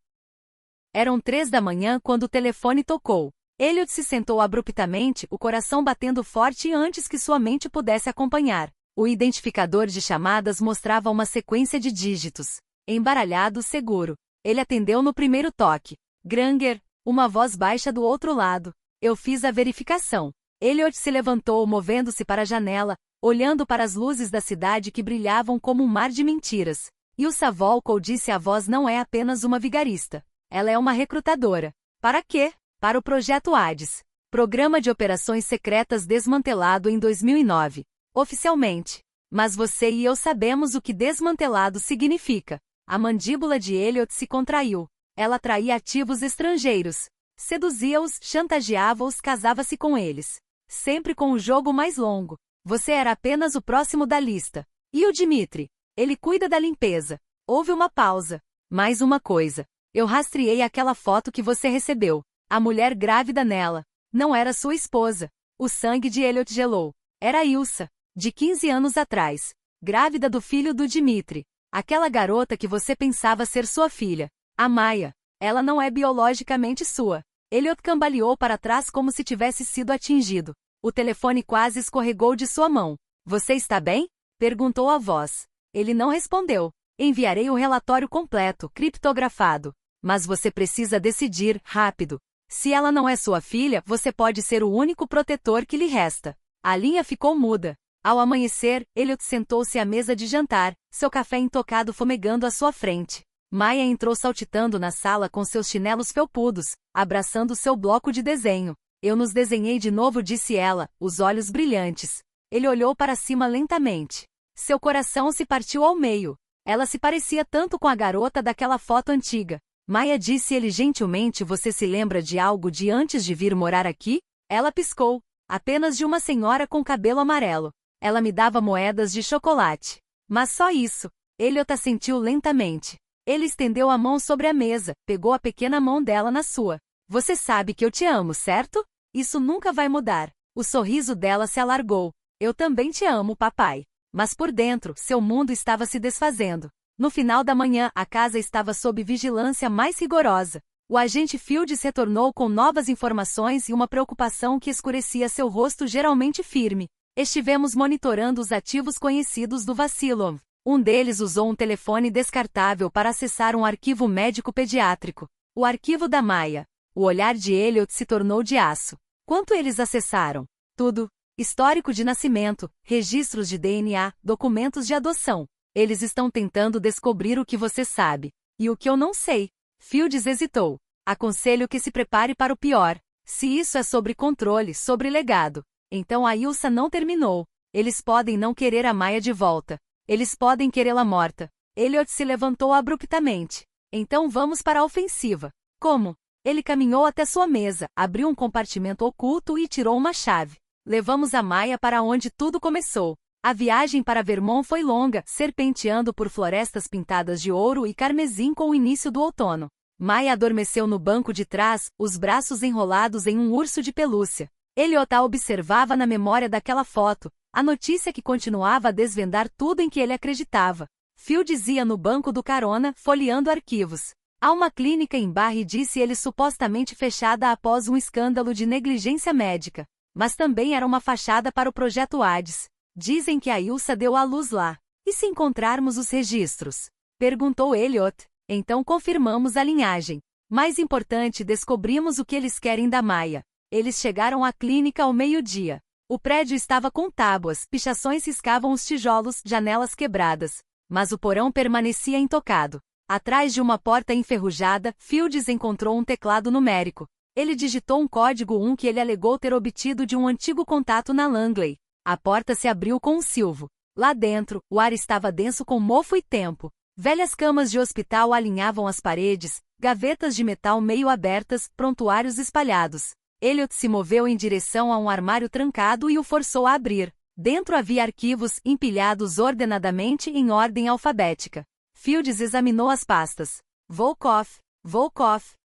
Eram 3 da manhã quando o telefone tocou. Elliot se sentou abruptamente, o coração batendo forte antes que sua mente pudesse acompanhar. O identificador de chamadas mostrava uma sequência de dígitos. Embaralhado, seguro. Ele atendeu no primeiro toque. Granger, uma voz baixa do outro lado. Eu fiz a verificação. Elliot se levantou, movendo-se para a janela, olhando para as luzes da cidade que brilhavam como um mar de mentiras. Ilsa Volkov, disse a voz, não é apenas uma vigarista. Ela é uma recrutadora. Para quê? Para o Projeto Hades. Programa de Operações Secretas desmantelado em 2009. Oficialmente. Mas você e eu sabemos o que desmantelado significa. A mandíbula de Elliot se contraiu. Ela atraía ativos estrangeiros. Seduzia-os, chantageava-os, casava-se com eles. Sempre com o jogo mais longo. Você era apenas o próximo da lista. E o Dmitri? Ele cuida da limpeza. Houve uma pausa. Mais uma coisa. Eu rastreei aquela foto que você recebeu. A mulher grávida nela. Não era sua esposa. O sangue de Elliot gelou. Era Ilsa, de 15 anos atrás. Grávida do filho do Dmitri. Aquela garota que você pensava ser sua filha. A Maya. Ela não é biologicamente sua. Elliot cambaleou para trás como se tivesse sido atingido. O telefone quase escorregou de sua mão. Você está bem? Perguntou a voz. Ele não respondeu. Enviarei o relatório completo, criptografado. Mas você precisa decidir, rápido. Se ela não é sua filha, você pode ser o único protetor que lhe resta. A linha ficou muda. Ao amanhecer, Elliot sentou-se à mesa de jantar, seu café intocado fumegando à sua frente. Maya entrou saltitando na sala com seus chinelos felpudos, abraçando seu bloco de desenho. Eu nos desenhei de novo, disse ela, os olhos brilhantes. Ele olhou para cima lentamente. Seu coração se partiu ao meio. Ela se parecia tanto com a garota daquela foto antiga. Maya, disse ele gentilmente, você se lembra de algo de antes de vir morar aqui? Ela piscou. Apenas de uma senhora com cabelo amarelo. Ela me dava moedas de chocolate. Mas só isso. Elliot assentiu lentamente. Ele estendeu a mão sobre a mesa, pegou a pequena mão dela na sua. Você sabe que eu te amo, certo? Isso nunca vai mudar. O sorriso dela se alargou. Eu também te amo, papai. Mas por dentro, seu mundo estava se desfazendo. No final da manhã, a casa estava sob vigilância mais rigorosa. O agente Fields retornou com novas informações e uma preocupação que escurecia seu rosto geralmente firme. Estivemos monitorando os ativos conhecidos do Vasilov. Um deles usou um telefone descartável para acessar um arquivo médico pediátrico. O arquivo da Maya. O olhar de Elliot se tornou de aço. Quanto eles acessaram? Tudo. Histórico de nascimento, registros de DNA, documentos de adoção. Eles estão tentando descobrir o que você sabe. E o que eu não sei. Fields hesitou. Aconselho que se prepare para o pior. Se isso é sobre controle, sobre legado. Então a Ilsa não terminou. Eles podem não querer a Maya de volta. Eles podem querê-la morta. Elliot se levantou abruptamente. Então vamos para a ofensiva. Como? Ele caminhou até sua mesa, abriu um compartimento oculto e tirou uma chave. Levamos a Maya para onde tudo começou. A viagem para Vermont foi longa, serpenteando por florestas pintadas de ouro e carmesim com o início do outono. Maya adormeceu no banco de trás, os braços enrolados em um urso de pelúcia. Elliot a observava na memória daquela foto, a notícia que continuava a desvendar tudo em que ele acreditava. Fields ia no banco do carona, folheando arquivos. Há uma clínica em Barre, disse ele, supostamente fechada após um escândalo de negligência médica. Mas também era uma fachada para o projeto Hades. Dizem que a Ilsa deu à luz lá. E se encontrarmos os registros? Perguntou Elliot. Então confirmamos a linhagem. Mais importante, descobrimos o que eles querem da Maya. Eles chegaram à clínica ao meio-dia. O prédio estava com tábuas, pichações riscavam os tijolos, janelas quebradas. Mas o porão permanecia intocado. Atrás de uma porta enferrujada, Fields encontrou um teclado numérico. Ele digitou um código 1 que ele alegou ter obtido de um antigo contato na Langley. A porta se abriu com um silvo. Lá dentro, o ar estava denso com mofo e tempo. Velhas camas de hospital alinhavam as paredes, gavetas de metal meio abertas, prontuários espalhados. Elliot se moveu em direção a um armário trancado e o forçou a abrir. Dentro havia arquivos empilhados ordenadamente em ordem alfabética. Fields examinou as pastas. Volkov.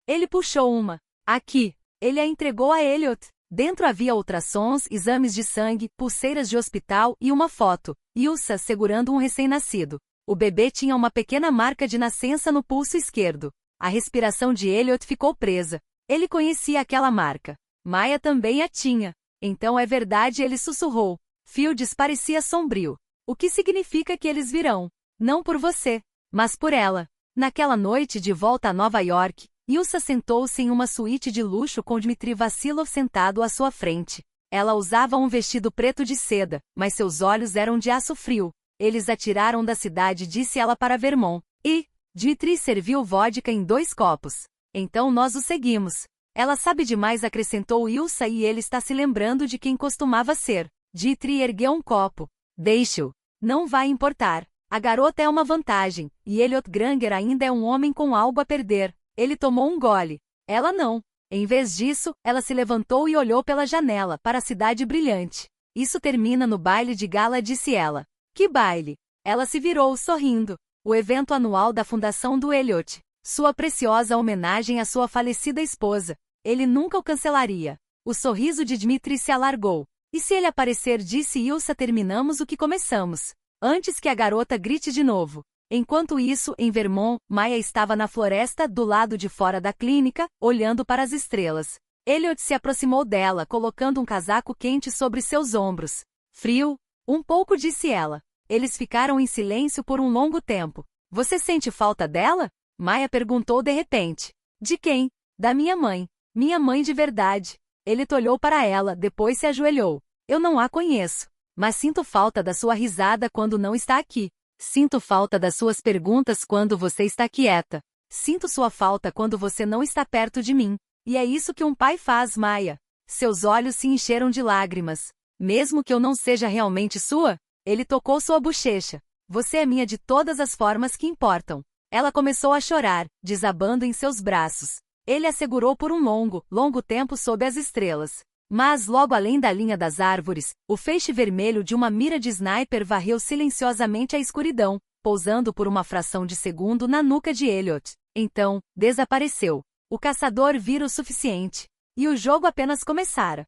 Ele puxou uma. Aqui. Ele a entregou a Elliot. Dentro havia ultrassons, exames de sangue, pulseiras de hospital e uma foto. Ilsa segurando um recém-nascido. O bebê tinha uma pequena marca de nascença no pulso esquerdo. A respiração de Elliot ficou presa. Ele conhecia aquela marca. Maya também a tinha. Então é verdade, ele sussurrou. Fields parecia sombrio. O que significa que eles virão? Não por você, mas por ela. Naquela noite de volta a Nova York, Ilsa sentou-se em uma suíte de luxo com Dmitry Vasilov sentado à sua frente. Ela usava um vestido preto de seda, mas seus olhos eram de aço frio. Eles atiraram da cidade, disse ela para Vermont. E Dmitry serviu vodka em 2 copos. Então nós o seguimos. Ela sabe demais, acrescentou Ilsa, e ele está se lembrando de quem costumava ser. Dmitry ergueu um copo. Deixe-o. Não vai importar. A garota é uma vantagem, e Elliot Granger ainda é um homem com algo a perder. Ele tomou um gole. Ela não. Em vez disso, ela se levantou e olhou pela janela, para a cidade brilhante. Isso termina no baile de gala, disse ela. Que baile? Ela se virou, sorrindo. O evento anual da fundação do Elliot. Sua preciosa homenagem à sua falecida esposa. Ele nunca o cancelaria. O sorriso de Dmitry se alargou. E se ele aparecer, disse Ilsa, terminamos o que começamos. Antes que a garota grite de novo. Enquanto isso, em Vermont, Maya estava na floresta, do lado de fora da clínica, olhando para as estrelas. Elliot se aproximou dela, colocando um casaco quente sobre seus ombros. Frio? Um pouco, disse ela. Eles ficaram em silêncio por um longo tempo. Você sente falta dela? Maya perguntou de repente. De quem? Da minha mãe. Minha mãe de verdade. Ele olhou para ela, depois se ajoelhou. Eu não a conheço. Mas sinto falta da sua risada quando não está aqui. Sinto falta das suas perguntas quando você está quieta. Sinto sua falta quando você não está perto de mim. E é isso que um pai faz, Maya. Seus olhos se encheram de lágrimas. Mesmo que eu não seja realmente sua? Ele tocou sua bochecha. Você é minha de todas as formas que importam. Ela começou a chorar, desabando em seus braços. Ele a segurou por um longo tempo sob as estrelas. Mas logo além da linha das árvores, o feixe vermelho de uma mira de sniper varreu silenciosamente a escuridão, pousando por uma fração de segundo na nuca de Elliot. Então, desapareceu. O caçador vira o suficiente. E o jogo apenas começara.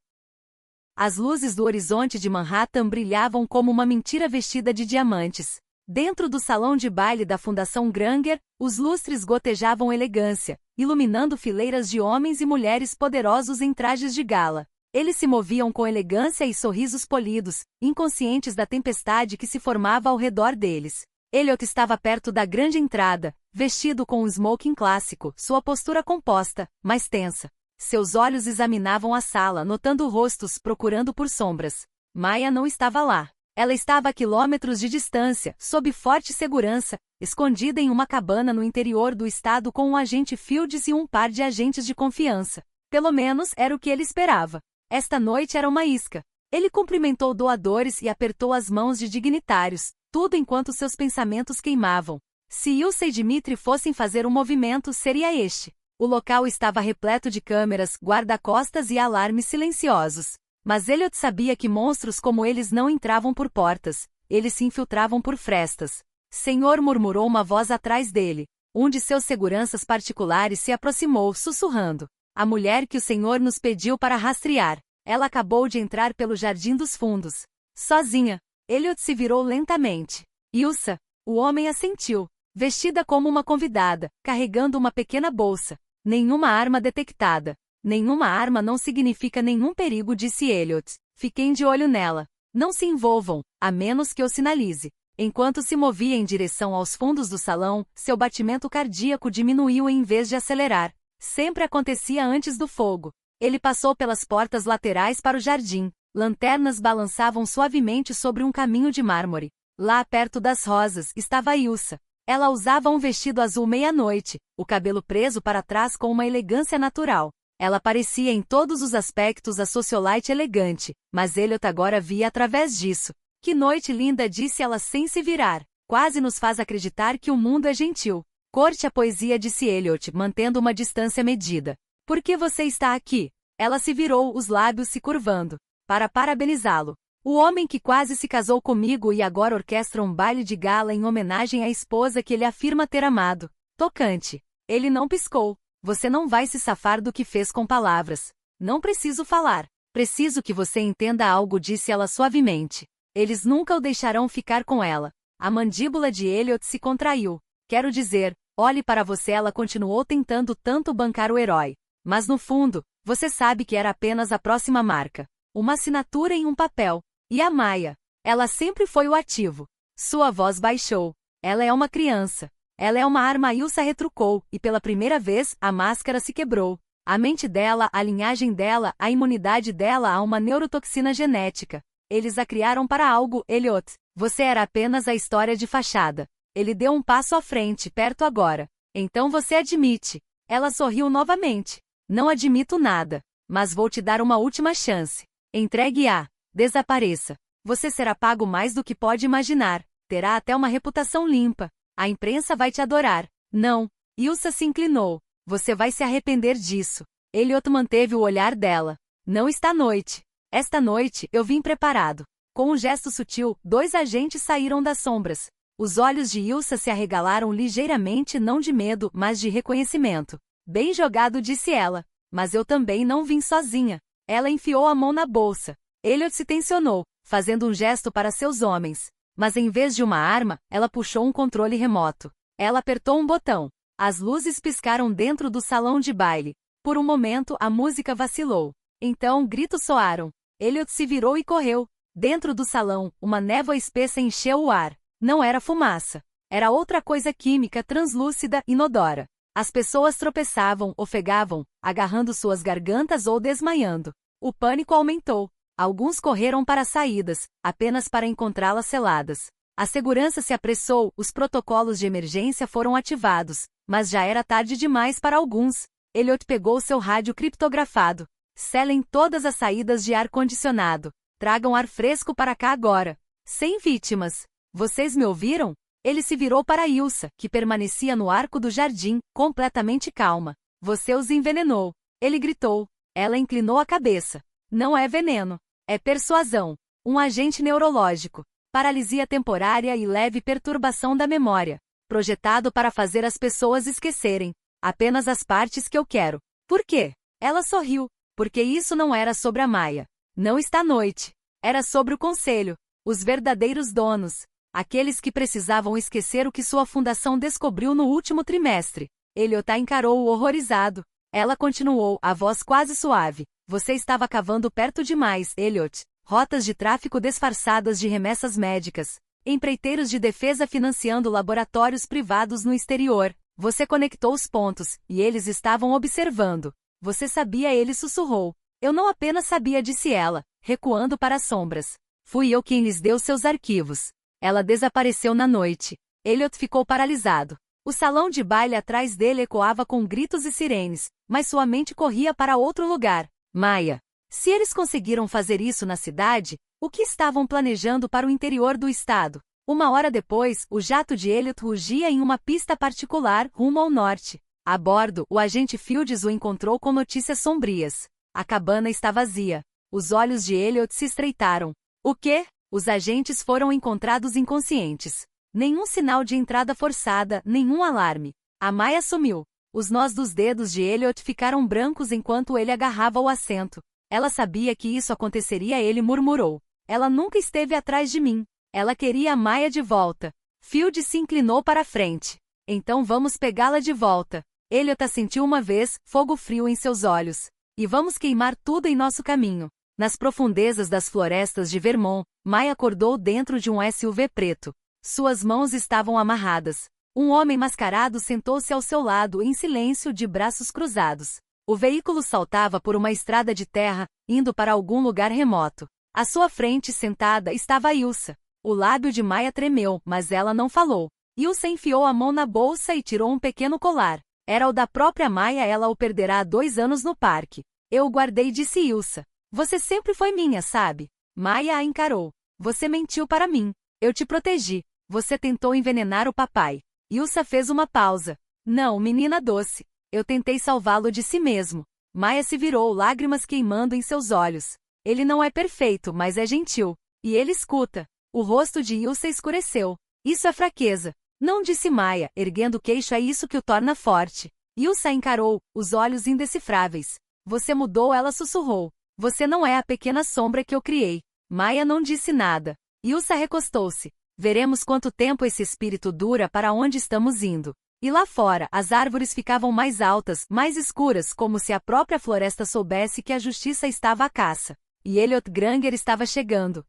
As luzes do horizonte de Manhattan brilhavam como uma mentira vestida de diamantes. Dentro do salão de baile da Fundação Granger, os lustres gotejavam elegância, iluminando fileiras de homens e mulheres poderosos em trajes de gala. Eles se moviam com elegância e sorrisos polidos, inconscientes da tempestade que se formava ao redor deles. Elliot estava perto da grande entrada, vestido com um smoking clássico, sua postura composta, mas tensa. Seus olhos examinavam a sala, notando rostos, procurando por sombras. Maya não estava lá. Ela estava a quilômetros de distância, sob forte segurança, escondida em uma cabana no interior do estado com um agente Fields e um par de agentes de confiança. Pelo menos era o que ele esperava. Esta noite era uma isca. Ele cumprimentou doadores e apertou as mãos de dignitários, tudo enquanto seus pensamentos queimavam. Se Ilse e Dmitri fossem fazer um movimento, seria este. O local estava repleto de câmeras, guarda-costas e alarmes silenciosos. Mas Elliot sabia que monstros como eles não entravam por portas, eles se infiltravam por frestas. Senhor, murmurou uma voz atrás dele. Um de seus seguranças particulares se aproximou, sussurrando. A mulher que o senhor nos pediu para rastrear. Ela acabou de entrar pelo jardim dos fundos. Sozinha. Elliot se virou lentamente. Ilsa. O homem assentiu. Vestida como uma convidada, carregando uma pequena bolsa. Nenhuma arma detectada. Nenhuma arma não significa nenhum perigo, disse Elliot. Fiquem de olho nela. Não se envolvam, a menos que eu sinalize. Enquanto se movia em direção aos fundos do salão, seu batimento cardíaco diminuiu em vez de acelerar. Sempre acontecia antes do fogo. Ele passou pelas portas laterais para o jardim. Lanternas balançavam suavemente sobre um caminho de mármore. Lá perto das rosas estava Ilsa. Ela usava um vestido azul meia-noite, o cabelo preso para trás com uma elegância natural. Ela parecia em todos os aspectos a socialite elegante, mas Elliot agora via através disso. Que noite linda, disse ela sem se virar. Quase nos faz acreditar que o mundo é gentil. Curte a poesia, disse Elliot, mantendo uma distância medida. Por que você está aqui? Ela se virou, os lábios se curvando. Para parabenizá-lo. O homem que quase se casou comigo e agora orquestra um baile de gala em homenagem à esposa que ele afirma ter amado. Tocante. Ele não piscou. Você não vai se safar do que fez com palavras. Não preciso falar. Preciso que você entenda algo, disse ela suavemente. Eles nunca o deixarão ficar com ela. A mandíbula de Elliot se contraiu. Quero dizer, olhe para você, ela continuou tentando tanto bancar o herói. Mas no fundo, você sabe que era apenas a próxima marca. Uma assinatura em um papel. E a Maya? Ela sempre foi o ativo. Sua voz baixou. Ela é uma criança. Ela é uma arma, Ilsa retrucou, e pela primeira vez, a máscara se quebrou. A mente dela, a linhagem dela, a imunidade dela a uma neurotoxina genética. Eles a criaram para algo, Elliot. Você era apenas a história de fachada. Ele deu um passo à frente, perto agora. Então você admite. Ela sorriu novamente. Não admito nada. Mas vou te dar uma última chance. Entregue-a. Desapareça. Você será pago mais do que pode imaginar. Terá até uma reputação limpa. A imprensa vai te adorar. Não. Ilsa se inclinou. Você vai se arrepender disso. Elliot manteve o olhar dela. Não esta noite. Esta noite, eu vim preparado. Com um gesto sutil, 2 agentes saíram das sombras. Os olhos de Ilsa se arregalaram ligeiramente, não de medo, mas de reconhecimento. Bem jogado, disse ela. Mas eu também não vim sozinha. Ela enfiou a mão na bolsa. Elliot se tensionou, fazendo um gesto para seus homens. Mas em vez de uma arma, ela puxou um controle remoto. Ela apertou um botão. As luzes piscaram dentro do salão de baile. Por um momento, a música vacilou. Então, gritos soaram. Elliot se virou e correu. Dentro do salão, uma névoa espessa encheu o ar. Não era fumaça. Era outra coisa química translúcida, inodora. As pessoas tropeçavam, ofegavam, agarrando suas gargantas ou desmaiando. O pânico aumentou. Alguns correram para as saídas, apenas para encontrá-las seladas. A segurança se apressou, os protocolos de emergência foram ativados, mas já era tarde demais para alguns. Elliot pegou seu rádio criptografado. Selem todas as saídas de ar-condicionado. Tragam ar fresco para cá agora. Sem vítimas. Vocês me ouviram? Ele se virou para Ilsa, que permanecia no arco do jardim, completamente calma. Você os envenenou. Ele gritou. Ela inclinou a cabeça. Não é veneno. É persuasão. Um agente neurológico. Paralisia temporária e leve perturbação da memória. Projetado para fazer as pessoas esquecerem. Apenas as partes que eu quero. Por quê? Ela sorriu. Porque isso não era sobre a Maia. Não está à noite. Era sobre o conselho. Os verdadeiros donos. Aqueles que precisavam esquecer o que sua fundação descobriu no último trimestre. Elliot a encarou horrorizado. Ela continuou, a voz quase suave. Você estava cavando perto demais, Elliot. Rotas de tráfico disfarçadas de remessas médicas. Empreiteiros de defesa financiando laboratórios privados no exterior. Você conectou os pontos, e eles estavam observando. Você sabia, ele sussurrou. Eu não apenas sabia, disse ela, recuando para as sombras. Fui eu quem lhes deu seus arquivos. Ela desapareceu na noite. Elliot ficou paralisado. O salão de baile atrás dele ecoava com gritos e sirenes, mas sua mente corria para outro lugar. Maia. Se eles conseguiram fazer isso na cidade, o que estavam planejando para o interior do estado? Uma hora depois, o jato de Elliot rugia em uma pista particular, rumo ao norte. A bordo, o agente Fields o encontrou com notícias sombrias. A cabana está vazia. Os olhos de Elliot se estreitaram. O quê? Os agentes foram encontrados inconscientes. Nenhum sinal de entrada forçada, nenhum alarme. A Maia sumiu. Os nós dos dedos de Elliot ficaram brancos enquanto ele agarrava o assento. Ela sabia que isso aconteceria, ele murmurou. Ela nunca esteve atrás de mim. Ela queria a Maia de volta. Field se inclinou para a frente. Então vamos pegá-la de volta. Elliot a sentiu uma vez, fogo frio em seus olhos. E vamos queimar tudo em nosso caminho. Nas profundezas das florestas de Vermont, Maia acordou dentro de um SUV preto. Suas mãos estavam amarradas. Um homem mascarado sentou-se ao seu lado em silêncio, de braços cruzados. O veículo saltava por uma estrada de terra, indo para algum lugar remoto. À sua frente, sentada, estava Ilsa. O lábio de Maia tremeu, mas ela não falou. Ilsa enfiou a mão na bolsa e tirou um pequeno colar. Era o da própria Maia, ela o perderá há 2 anos no parque. Eu o guardei, disse Ilsa. Você sempre foi minha, sabe? Maia a encarou. Você mentiu para mim. Eu te protegi. Você tentou envenenar o papai. Ilsa fez uma pausa. Não, menina doce. Eu tentei salvá-lo de si mesmo. Maia se virou, lágrimas queimando em seus olhos. Ele não é perfeito, mas é gentil. E ele escuta. O rosto de Ilsa escureceu. Isso é fraqueza. Não, disse Maia, erguendo o queixo, é isso que o torna forte. Ilsa encarou, os olhos indecifráveis. Você mudou, ela sussurrou. Você não é a pequena sombra que eu criei. Maia não disse nada. Ilsa recostou-se. Veremos quanto tempo esse espírito dura, para onde estamos indo. E lá fora, as árvores ficavam mais altas, mais escuras, como se a própria floresta soubesse que a justiça estava à caça. E Elliot Granger estava chegando.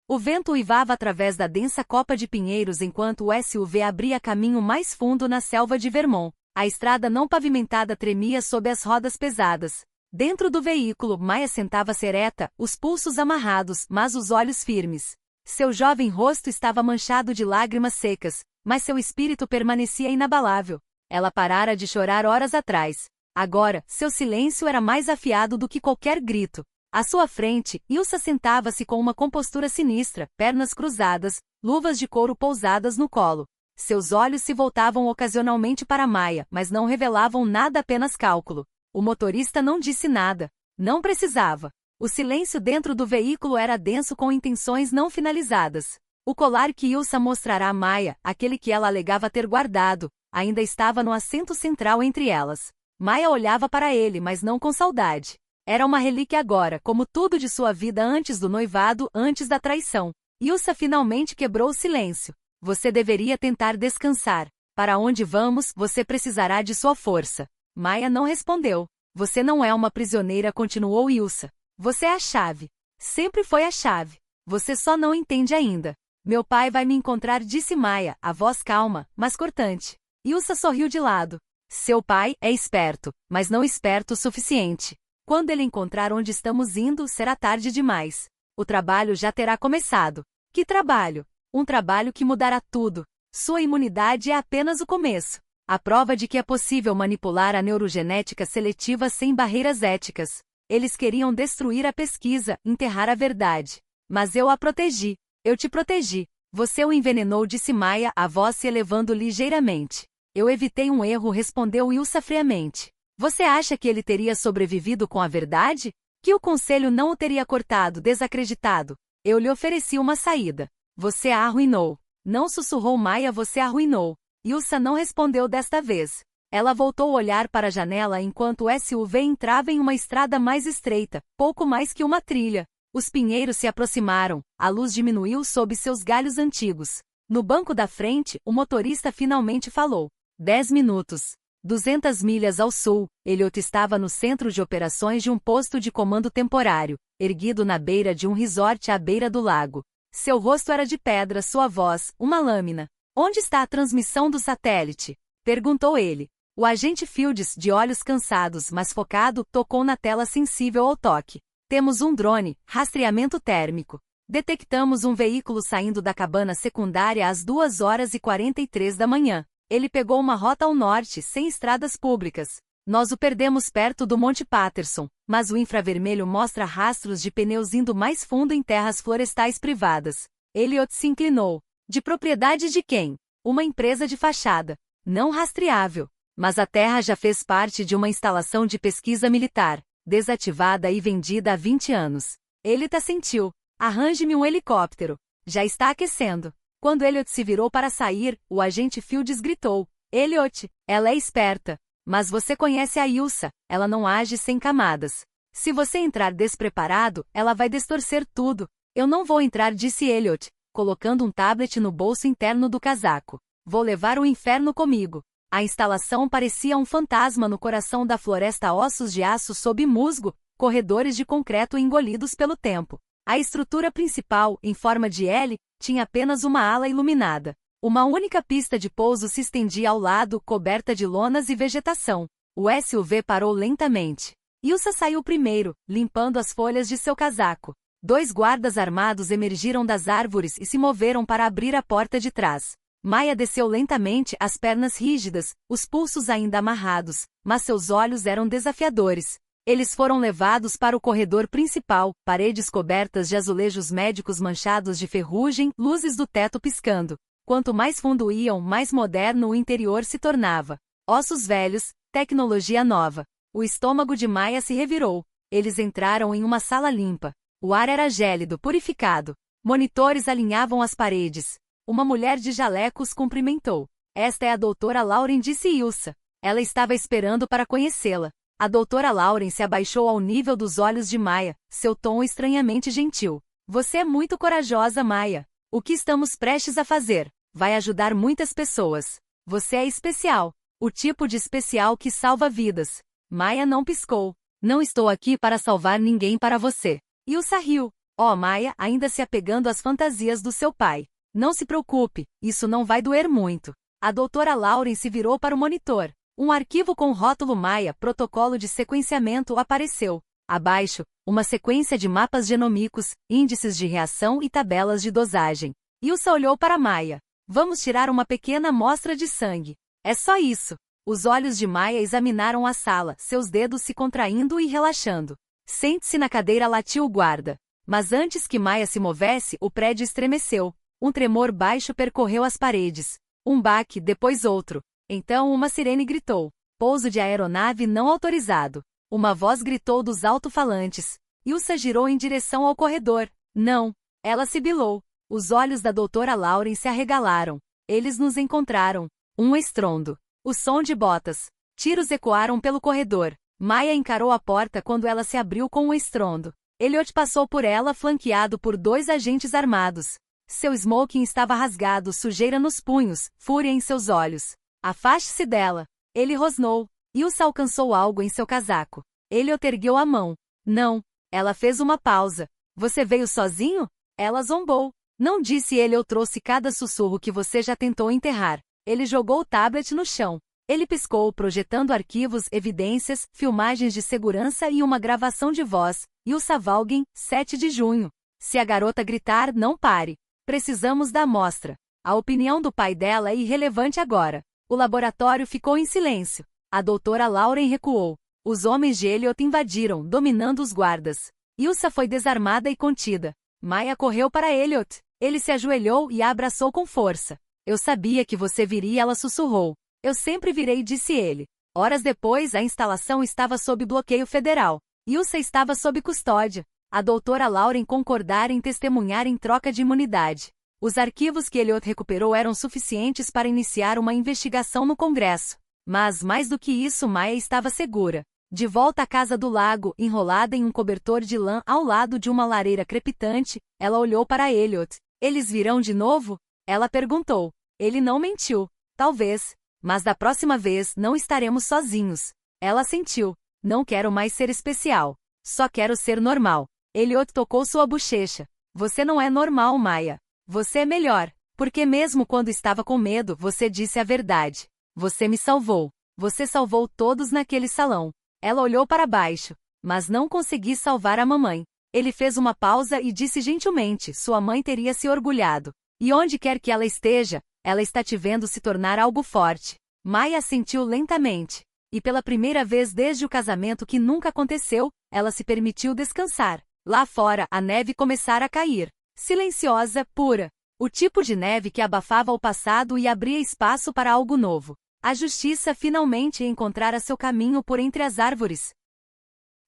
O vento uivava através da densa copa de pinheiros enquanto o SUV abria caminho mais fundo na selva de Vermont. A estrada não pavimentada tremia sob as rodas pesadas. Dentro do veículo, Maia sentava-se ereta, os pulsos amarrados, mas os olhos firmes. Seu jovem rosto estava manchado de lágrimas secas, mas seu espírito permanecia inabalável. Ela parara de chorar horas atrás. Agora, seu silêncio era mais afiado do que qualquer grito. À sua frente, Ilsa sentava-se com uma compostura sinistra, pernas cruzadas, luvas de couro pousadas no colo. Seus olhos se voltavam ocasionalmente para Maia, mas não revelavam nada, apenas cálculo. O motorista não disse nada. Não precisava. O silêncio dentro do veículo era denso, com intenções não finalizadas. O colar que Ilsa mostrará a Maia, aquele que ela alegava ter guardado, ainda estava no assento central entre elas. Maia olhava para ele, mas não com saudade. Era uma relíquia agora, como tudo de sua vida antes do noivado, antes da traição. Ilsa finalmente quebrou o silêncio. Você deveria tentar descansar. Para onde vamos, você precisará de sua força. Maia não respondeu. Você não é uma prisioneira, continuou Ilsa. Você é a chave. Sempre foi a chave. Você só não entende ainda. Meu pai vai me encontrar, disse Maya, a voz calma, mas cortante. Ilsa sorriu de lado. Seu pai é esperto, mas não esperto o suficiente. Quando ele encontrar onde estamos indo, será tarde demais. O trabalho já terá começado. Que trabalho? Um trabalho que mudará tudo. Sua imunidade é apenas o começo. A prova de que é possível manipular a neurogenética seletiva sem barreiras éticas. Eles queriam destruir a pesquisa, enterrar a verdade. Mas eu a protegi. Eu te protegi. Você o envenenou, disse Maya, a voz se elevando ligeiramente. Eu evitei um erro, respondeu Ilsa friamente. Você acha que ele teria sobrevivido com a verdade? Que o conselho não o teria cortado, desacreditado? Eu lhe ofereci uma saída. Você a arruinou. Não, sussurrou Maya, você a arruinou. Ilsa não respondeu desta vez. Ela voltou a olhar para a janela enquanto o SUV entrava em uma estrada mais estreita, pouco mais que uma trilha. Os pinheiros se aproximaram, a luz diminuiu sob seus galhos antigos. No banco da frente, o motorista finalmente falou. 10 minutos. 200 milhas ao sul, Elliot estava no centro de operações de um posto de comando temporário, erguido na beira de um resort à beira do lago. Seu rosto era de pedra, sua voz, uma lâmina. Onde está a transmissão do satélite? Perguntou ele. O agente Fields, de olhos cansados mas focado, tocou na tela sensível ao toque. Temos um drone, rastreamento térmico. Detectamos um veículo saindo da cabana secundária às 2h43 da manhã. Ele pegou uma rota ao norte, sem estradas públicas. Nós o perdemos perto do Monte Patterson, mas o infravermelho mostra rastros de pneus indo mais fundo em terras florestais privadas. Elliot se inclinou. De propriedade de quem? Uma empresa de fachada. Não rastreável. Mas a terra já fez parte de uma instalação de pesquisa militar, desativada e vendida há 20 anos. Elliot assentiu. Arranje-me um helicóptero. Já está aquecendo. Quando Elliot se virou para sair, o agente Fields gritou. Elliot, ela é esperta. Mas você conhece a Ilsa, ela não age sem camadas. Se você entrar despreparado, ela vai distorcer tudo. Eu não vou entrar, disse Elliot, colocando um tablet no bolso interno do casaco. Vou levar o inferno comigo. A instalação parecia um fantasma no coração da floresta, ossos de aço sob musgo, corredores de concreto engolidos pelo tempo. A estrutura principal, em forma de L, tinha apenas uma ala iluminada. Uma única pista de pouso se estendia ao lado, coberta de lonas e vegetação. O SUV parou lentamente. Ilsa saiu primeiro, limpando as folhas de seu casaco. 2 guardas armados emergiram das árvores e se moveram para abrir a porta de trás. Maya desceu lentamente, as pernas rígidas, os pulsos ainda amarrados, mas seus olhos eram desafiadores. Eles foram levados para o corredor principal, paredes cobertas de azulejos médicos manchados de ferrugem, luzes do teto piscando. Quanto mais fundo iam, mais moderno o interior se tornava. Ossos velhos, tecnologia nova. O estômago de Maya se revirou. Eles entraram em uma sala limpa. O ar era gélido, purificado. Monitores alinhavam as paredes. Uma mulher de jalecos cumprimentou. Esta é a doutora Lauren, disse Ilsa. Ela estava esperando para conhecê-la. A doutora Lauren se abaixou ao nível dos olhos de Maya, seu tom estranhamente gentil. Você é muito corajosa, Maya. O que estamos prestes a fazer? Vai ajudar muitas pessoas. Você é especial. O tipo de especial que salva vidas. Maya não piscou. Não estou aqui para salvar ninguém para você. Ilsa riu. Oh, Maya, ainda se apegando às fantasias do seu pai. Não se preocupe, isso não vai doer muito. A doutora Lauren se virou para o monitor. Um arquivo com rótulo Maya, protocolo de sequenciamento, apareceu. Abaixo, uma sequência de mapas genomicos, índices de reação e tabelas de dosagem. Ilsa olhou para Maya. Vamos tirar uma pequena amostra de sangue. É só isso. Os olhos de Maya examinaram a sala, seus dedos se contraindo e relaxando. Sente-se na cadeira, latiu o guarda. Mas antes que Maya se movesse, o prédio estremeceu. Um tremor baixo percorreu as paredes. Um baque, depois outro. Então uma sirene gritou. Pouso de aeronave não autorizado. Uma voz gritou dos alto-falantes. Ilsa girou em direção ao corredor. Não. Ela sibilou. Os olhos da doutora Lauren se arregalaram. Eles nos encontraram. Um estrondo. O som de botas. Tiros ecoaram pelo corredor. Maya encarou a porta quando ela se abriu com um estrondo. Elliot passou por ela flanqueado por 2 agentes armados. Seu smoking estava rasgado, sujeira nos punhos, fúria em seus olhos. Afaste-se dela. Ele rosnou. Ilsa alcançou algo em seu casaco. Elliot ergueu a mão. Não. Ela fez uma pausa. Você veio sozinho? Ela zombou. Não disse ele, eu trouxe cada sussurro que você já tentou enterrar. Ele jogou o tablet no chão. Ele piscou, projetando arquivos, evidências, filmagens de segurança e uma gravação de voz. Ilsa Valgren, 7 de junho. Se a garota gritar, não pare. Precisamos da amostra. A opinião do pai dela é irrelevante agora. O laboratório ficou em silêncio. A doutora Lauren recuou. Os homens de Elliot invadiram, dominando os guardas. Ilsa foi desarmada e contida. Maya correu para Elliot. Ele se ajoelhou e a abraçou com força. Eu sabia que você viria, ela sussurrou. Eu sempre virei, disse ele. Horas depois, a instalação estava sob bloqueio federal. Ilsa estava sob custódia. A doutora Lauren concordara em testemunhar em troca de imunidade. Os arquivos que Elliot recuperou eram suficientes para iniciar uma investigação no Congresso. Mas, mais do que isso, Maya estava segura. De volta à casa do lago, enrolada em um cobertor de lã ao lado de uma lareira crepitante, ela olhou para Elliot. Eles virão de novo? Ela perguntou. Ele não mentiu. Talvez. Mas da próxima vez não estaremos sozinhos. Ela assentiu. Não quero mais ser especial. Só quero ser normal. Elliot tocou sua bochecha. Você não é normal, Maya. Você é melhor. Porque mesmo quando estava com medo, você disse a verdade. Você me salvou. Você salvou todos naquele salão. Ela olhou para baixo. Mas não consegui salvar a mamãe. Ele fez uma pausa e disse gentilmente, sua mãe teria se orgulhado. E onde quer que ela esteja, ela está te vendo se tornar algo forte. Maya assentiu lentamente. E pela primeira vez desde o casamento que nunca aconteceu, ela se permitiu descansar. Lá fora, a neve começara a cair. Silenciosa, pura. O tipo de neve que abafava o passado e abria espaço para algo novo. A justiça finalmente encontrara seu caminho por entre as árvores.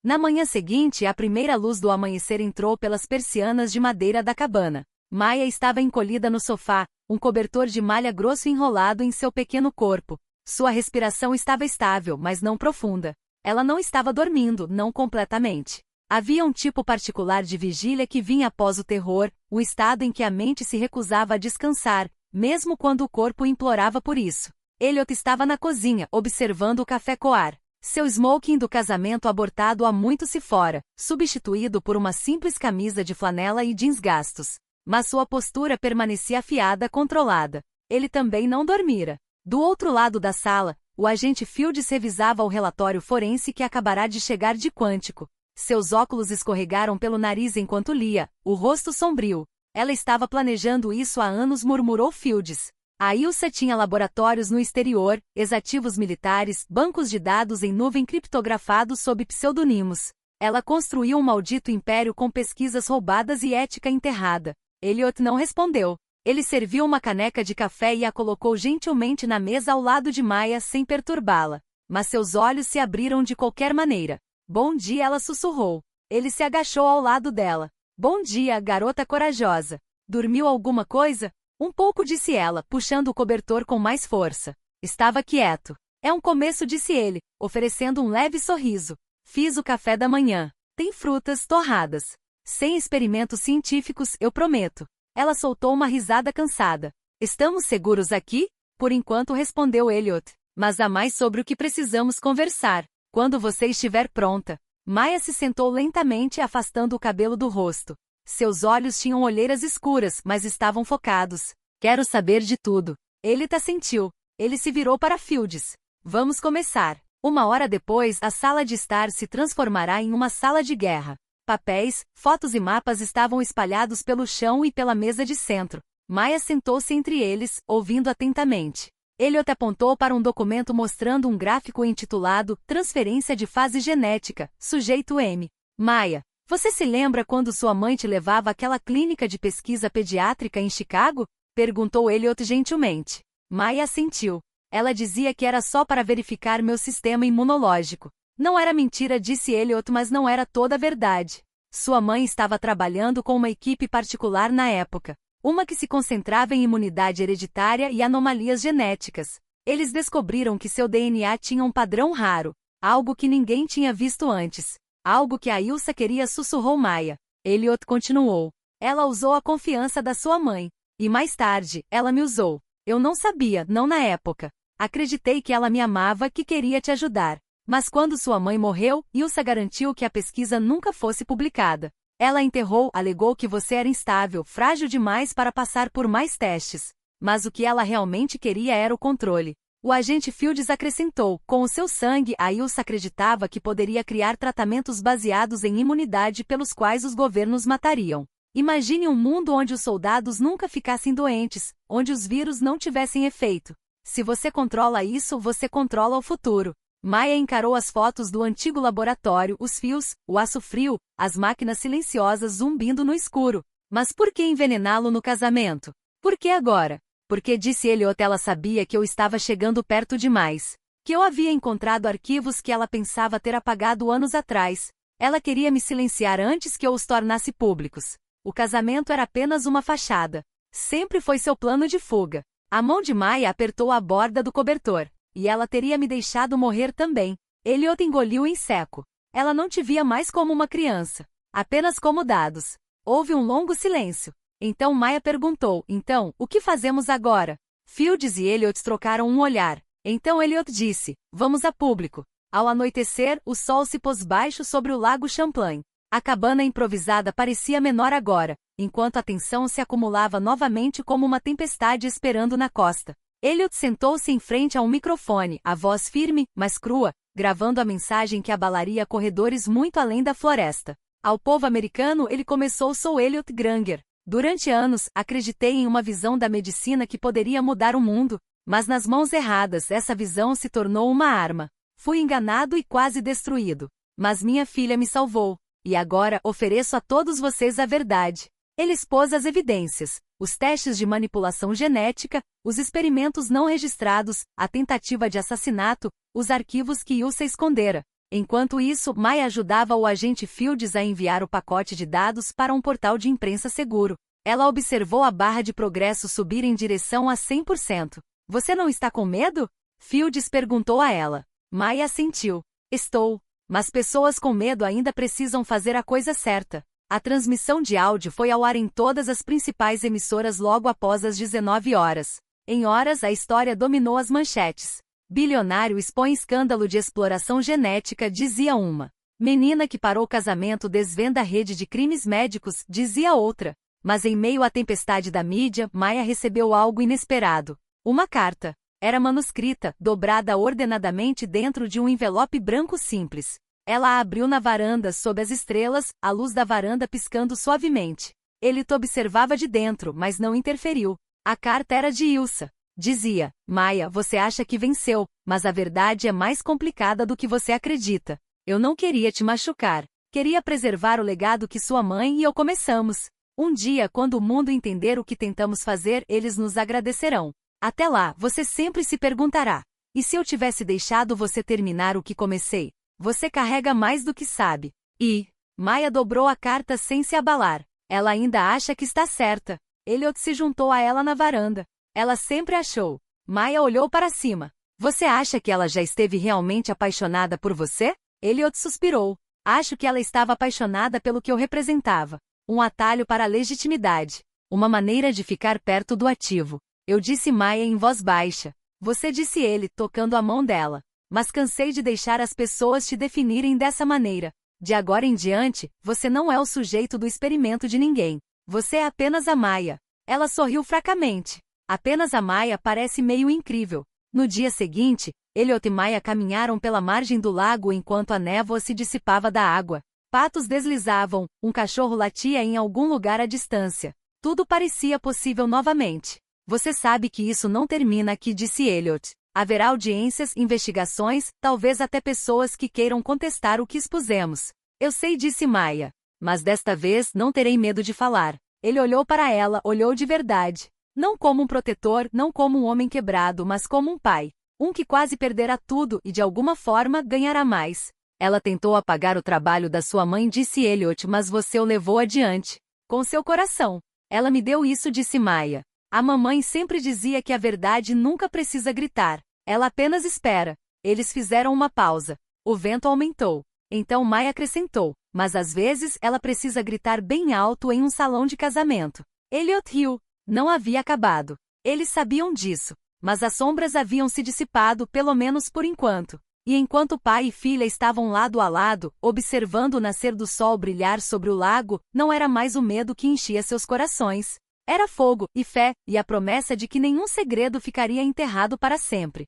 Na manhã seguinte, a primeira luz do amanhecer entrou pelas persianas de madeira da cabana. Maya estava encolhida no sofá, um cobertor de malha grosso enrolado em seu pequeno corpo. Sua respiração estava estável, mas não profunda. Ela não estava dormindo, não completamente. Havia um tipo particular de vigília que vinha após o terror, um estado em que a mente se recusava a descansar, mesmo quando o corpo implorava por isso. Elliot estava na cozinha, observando o café coar. Seu smoking do casamento abortado há muito se fora, substituído por uma simples camisa de flanela e jeans gastos. Mas sua postura permanecia afiada, controlada. Ele também não dormira. Do outro lado da sala, o agente Fields revisava o relatório forense que acabará de chegar de Quântico. Seus óculos escorregaram pelo nariz enquanto lia, o rosto sombrio. Ela estava planejando isso há anos, murmurou Fields. A Ilsa tinha laboratórios no exterior, exativos militares, bancos de dados em nuvem criptografados sob pseudonimos. Ela construiu um maldito império com pesquisas roubadas e ética enterrada. Elliot não respondeu. Ele serviu uma caneca de café e a colocou gentilmente na mesa ao lado de Maya sem perturbá-la. Mas seus olhos se abriram de qualquer maneira. Bom dia, ela sussurrou. Ele se agachou ao lado dela. Bom dia, garota corajosa. Dormiu alguma coisa? Um pouco, disse ela, puxando o cobertor com mais força. Estava quieto. É um começo, disse ele, oferecendo um leve sorriso. Fiz o café da manhã. Tem frutas torradas. Sem experimentos científicos, eu prometo. Ela soltou uma risada cansada. Estamos seguros aqui? Por enquanto, respondeu Elliot. Mas há mais sobre o que precisamos conversar. Quando você estiver pronta. Maya se sentou lentamente, afastando o cabelo do rosto. Seus olhos tinham olheiras escuras, mas estavam focados. Quero saber de tudo. Ele assentiu. Ele se virou para Fields. Vamos começar. 1 hora depois, a sala de estar se transformará em uma sala de guerra. Papéis, fotos e mapas estavam espalhados pelo chão e pela mesa de centro. Maya sentou-se entre eles, ouvindo atentamente. Elliot apontou para um documento mostrando um gráfico intitulado Transferência de Fase Genética, sujeito M. Maya, você se lembra quando sua mãe te levava àquela clínica de pesquisa pediátrica em Chicago? Perguntou Elliot gentilmente. Maya assentiu. Ela dizia que era só para verificar meu sistema imunológico. Não era mentira, disse Elliot, mas não era toda a verdade. Sua mãe estava trabalhando com uma equipe particular na época. Uma que se concentrava em imunidade hereditária e anomalias genéticas. Eles descobriram que seu DNA tinha um padrão raro. Algo que ninguém tinha visto antes. Algo que a Ilsa queria, sussurrou Maya. Elliot continuou. Ela usou a confiança da sua mãe. E mais tarde, ela me usou. Eu não sabia, não na época. Acreditei que ela me amava, que queria te ajudar. Mas quando sua mãe morreu, Ilsa garantiu que a pesquisa nunca fosse publicada. Ela enterrou, alegou que você era instável, frágil demais para passar por mais testes. Mas o que ela realmente queria era o controle. O agente Fields acrescentou, com o seu sangue, a Ilsa acreditava que poderia criar tratamentos baseados em imunidade pelos quais os governos matariam. Imagine um mundo onde os soldados nunca ficassem doentes, onde os vírus não tivessem efeito. Se você controla isso, você controla o futuro. Maya encarou as fotos do antigo laboratório, os fios, o aço frio, as máquinas silenciosas zumbindo no escuro. Mas por que envenená-lo no casamento? Por que agora? Porque disse Elliot, ela sabia que eu estava chegando perto demais. Que eu havia encontrado arquivos que ela pensava ter apagado anos atrás. Ela queria me silenciar antes que eu os tornasse públicos. O casamento era apenas uma fachada. Sempre foi seu plano de fuga. A mão de Maya apertou a borda do cobertor. E ela teria me deixado morrer também. Elliot engoliu em seco. Ela não te via mais como uma criança. Apenas como dados. Houve um longo silêncio. Então Maya perguntou, então, o que fazemos agora? Fields e Elliot trocaram um olhar. Então Elliot disse, vamos a público. Ao anoitecer, o sol se pôs baixo sobre o lago Champlain. A cabana improvisada parecia menor agora, enquanto a tensão se acumulava novamente como uma tempestade esperando na costa. Elliot sentou-se em frente a um microfone, a voz firme, mas crua, gravando a mensagem que abalaria corredores muito além da floresta. Ao povo americano ele começou: sou Elliot Granger. Durante anos, acreditei em uma visão da medicina que poderia mudar o mundo, mas nas mãos erradas essa visão se tornou uma arma. Fui enganado e quase destruído. Mas minha filha me salvou. E agora ofereço a todos vocês a verdade. Ele expôs as evidências, os testes de manipulação genética, os experimentos não registrados, a tentativa de assassinato, os arquivos que Ilsa escondera. Enquanto isso, Maya ajudava o agente Fields a enviar o pacote de dados para um portal de imprensa seguro. Ela observou a barra de progresso subir em direção a 100%. Você não está com medo? Fields perguntou a ela. Maya assentiu. Estou. Mas pessoas com medo ainda precisam fazer a coisa certa. A transmissão de áudio foi ao ar em todas as principais emissoras logo após as 19 horas. Em horas, a história dominou as manchetes. Bilionário expõe escândalo de exploração genética, dizia uma. Menina que parou casamento desvenda rede de crimes médicos, dizia outra. Mas em meio à tempestade da mídia, Maya recebeu algo inesperado. Uma carta. Era manuscrita, dobrada ordenadamente dentro de um envelope branco simples. Ela a abriu na varanda sob as estrelas, a luz da varanda piscando suavemente. Ele te observava de dentro, mas não interferiu. A carta era de Ilsa. Dizia, Maya, você acha que venceu, mas a verdade é mais complicada do que você acredita. Eu não queria te machucar. Queria preservar o legado que sua mãe e eu começamos. Um dia, quando o mundo entender o que tentamos fazer, eles nos agradecerão. Até lá, você sempre se perguntará. E se eu tivesse deixado você terminar o que comecei? Você carrega mais do que sabe. E... Maya dobrou a carta sem se abalar. Ela ainda acha que está certa. Elliot se juntou a ela na varanda. Ela sempre achou. Maya olhou para cima. Você acha que ela já esteve realmente apaixonada por você? Elliot suspirou. Acho que ela estava apaixonada pelo que eu representava. Um atalho para a legitimidade. Uma maneira de ficar perto do ativo. Eu disse Maya em voz baixa. Você disse ele, tocando a mão dela. Mas cansei de deixar as pessoas te definirem dessa maneira. De agora em diante, você não é o sujeito do experimento de ninguém. Você é apenas a Maya. Ela sorriu fracamente. Apenas a Maya parece meio incrível. No dia seguinte, Elliot e Maya caminharam pela margem do lago enquanto a névoa se dissipava da água. Patos deslizavam, um cachorro latia em algum lugar à distância. Tudo parecia possível novamente. Você sabe que isso não termina aqui, disse Elliot. Haverá audiências, investigações, talvez até pessoas que queiram contestar o que expusemos. Eu sei, disse Maya. Mas desta vez não terei medo de falar. Ele olhou para ela, olhou de verdade. Não como um protetor, não como um homem quebrado, mas como um pai. Um que quase perderá tudo e de alguma forma ganhará mais. Ela tentou apagar o trabalho da sua mãe, disse Elliot, mas você o levou adiante. Com seu coração. Ela me deu isso, disse Maya. A mamãe sempre dizia que a verdade nunca precisa gritar. Ela apenas espera. Eles fizeram uma pausa. O vento aumentou. Então Maya acrescentou. Mas às vezes ela precisa gritar bem alto em um salão de casamento. Elliot riu. Não havia acabado. Eles sabiam disso. Mas as sombras haviam se dissipado, pelo menos por enquanto. E enquanto pai e filha estavam lado a lado, observando o nascer do sol brilhar sobre o lago, não era mais o medo que enchia seus corações. Era fogo, e fé, e a promessa de que nenhum segredo ficaria enterrado para sempre.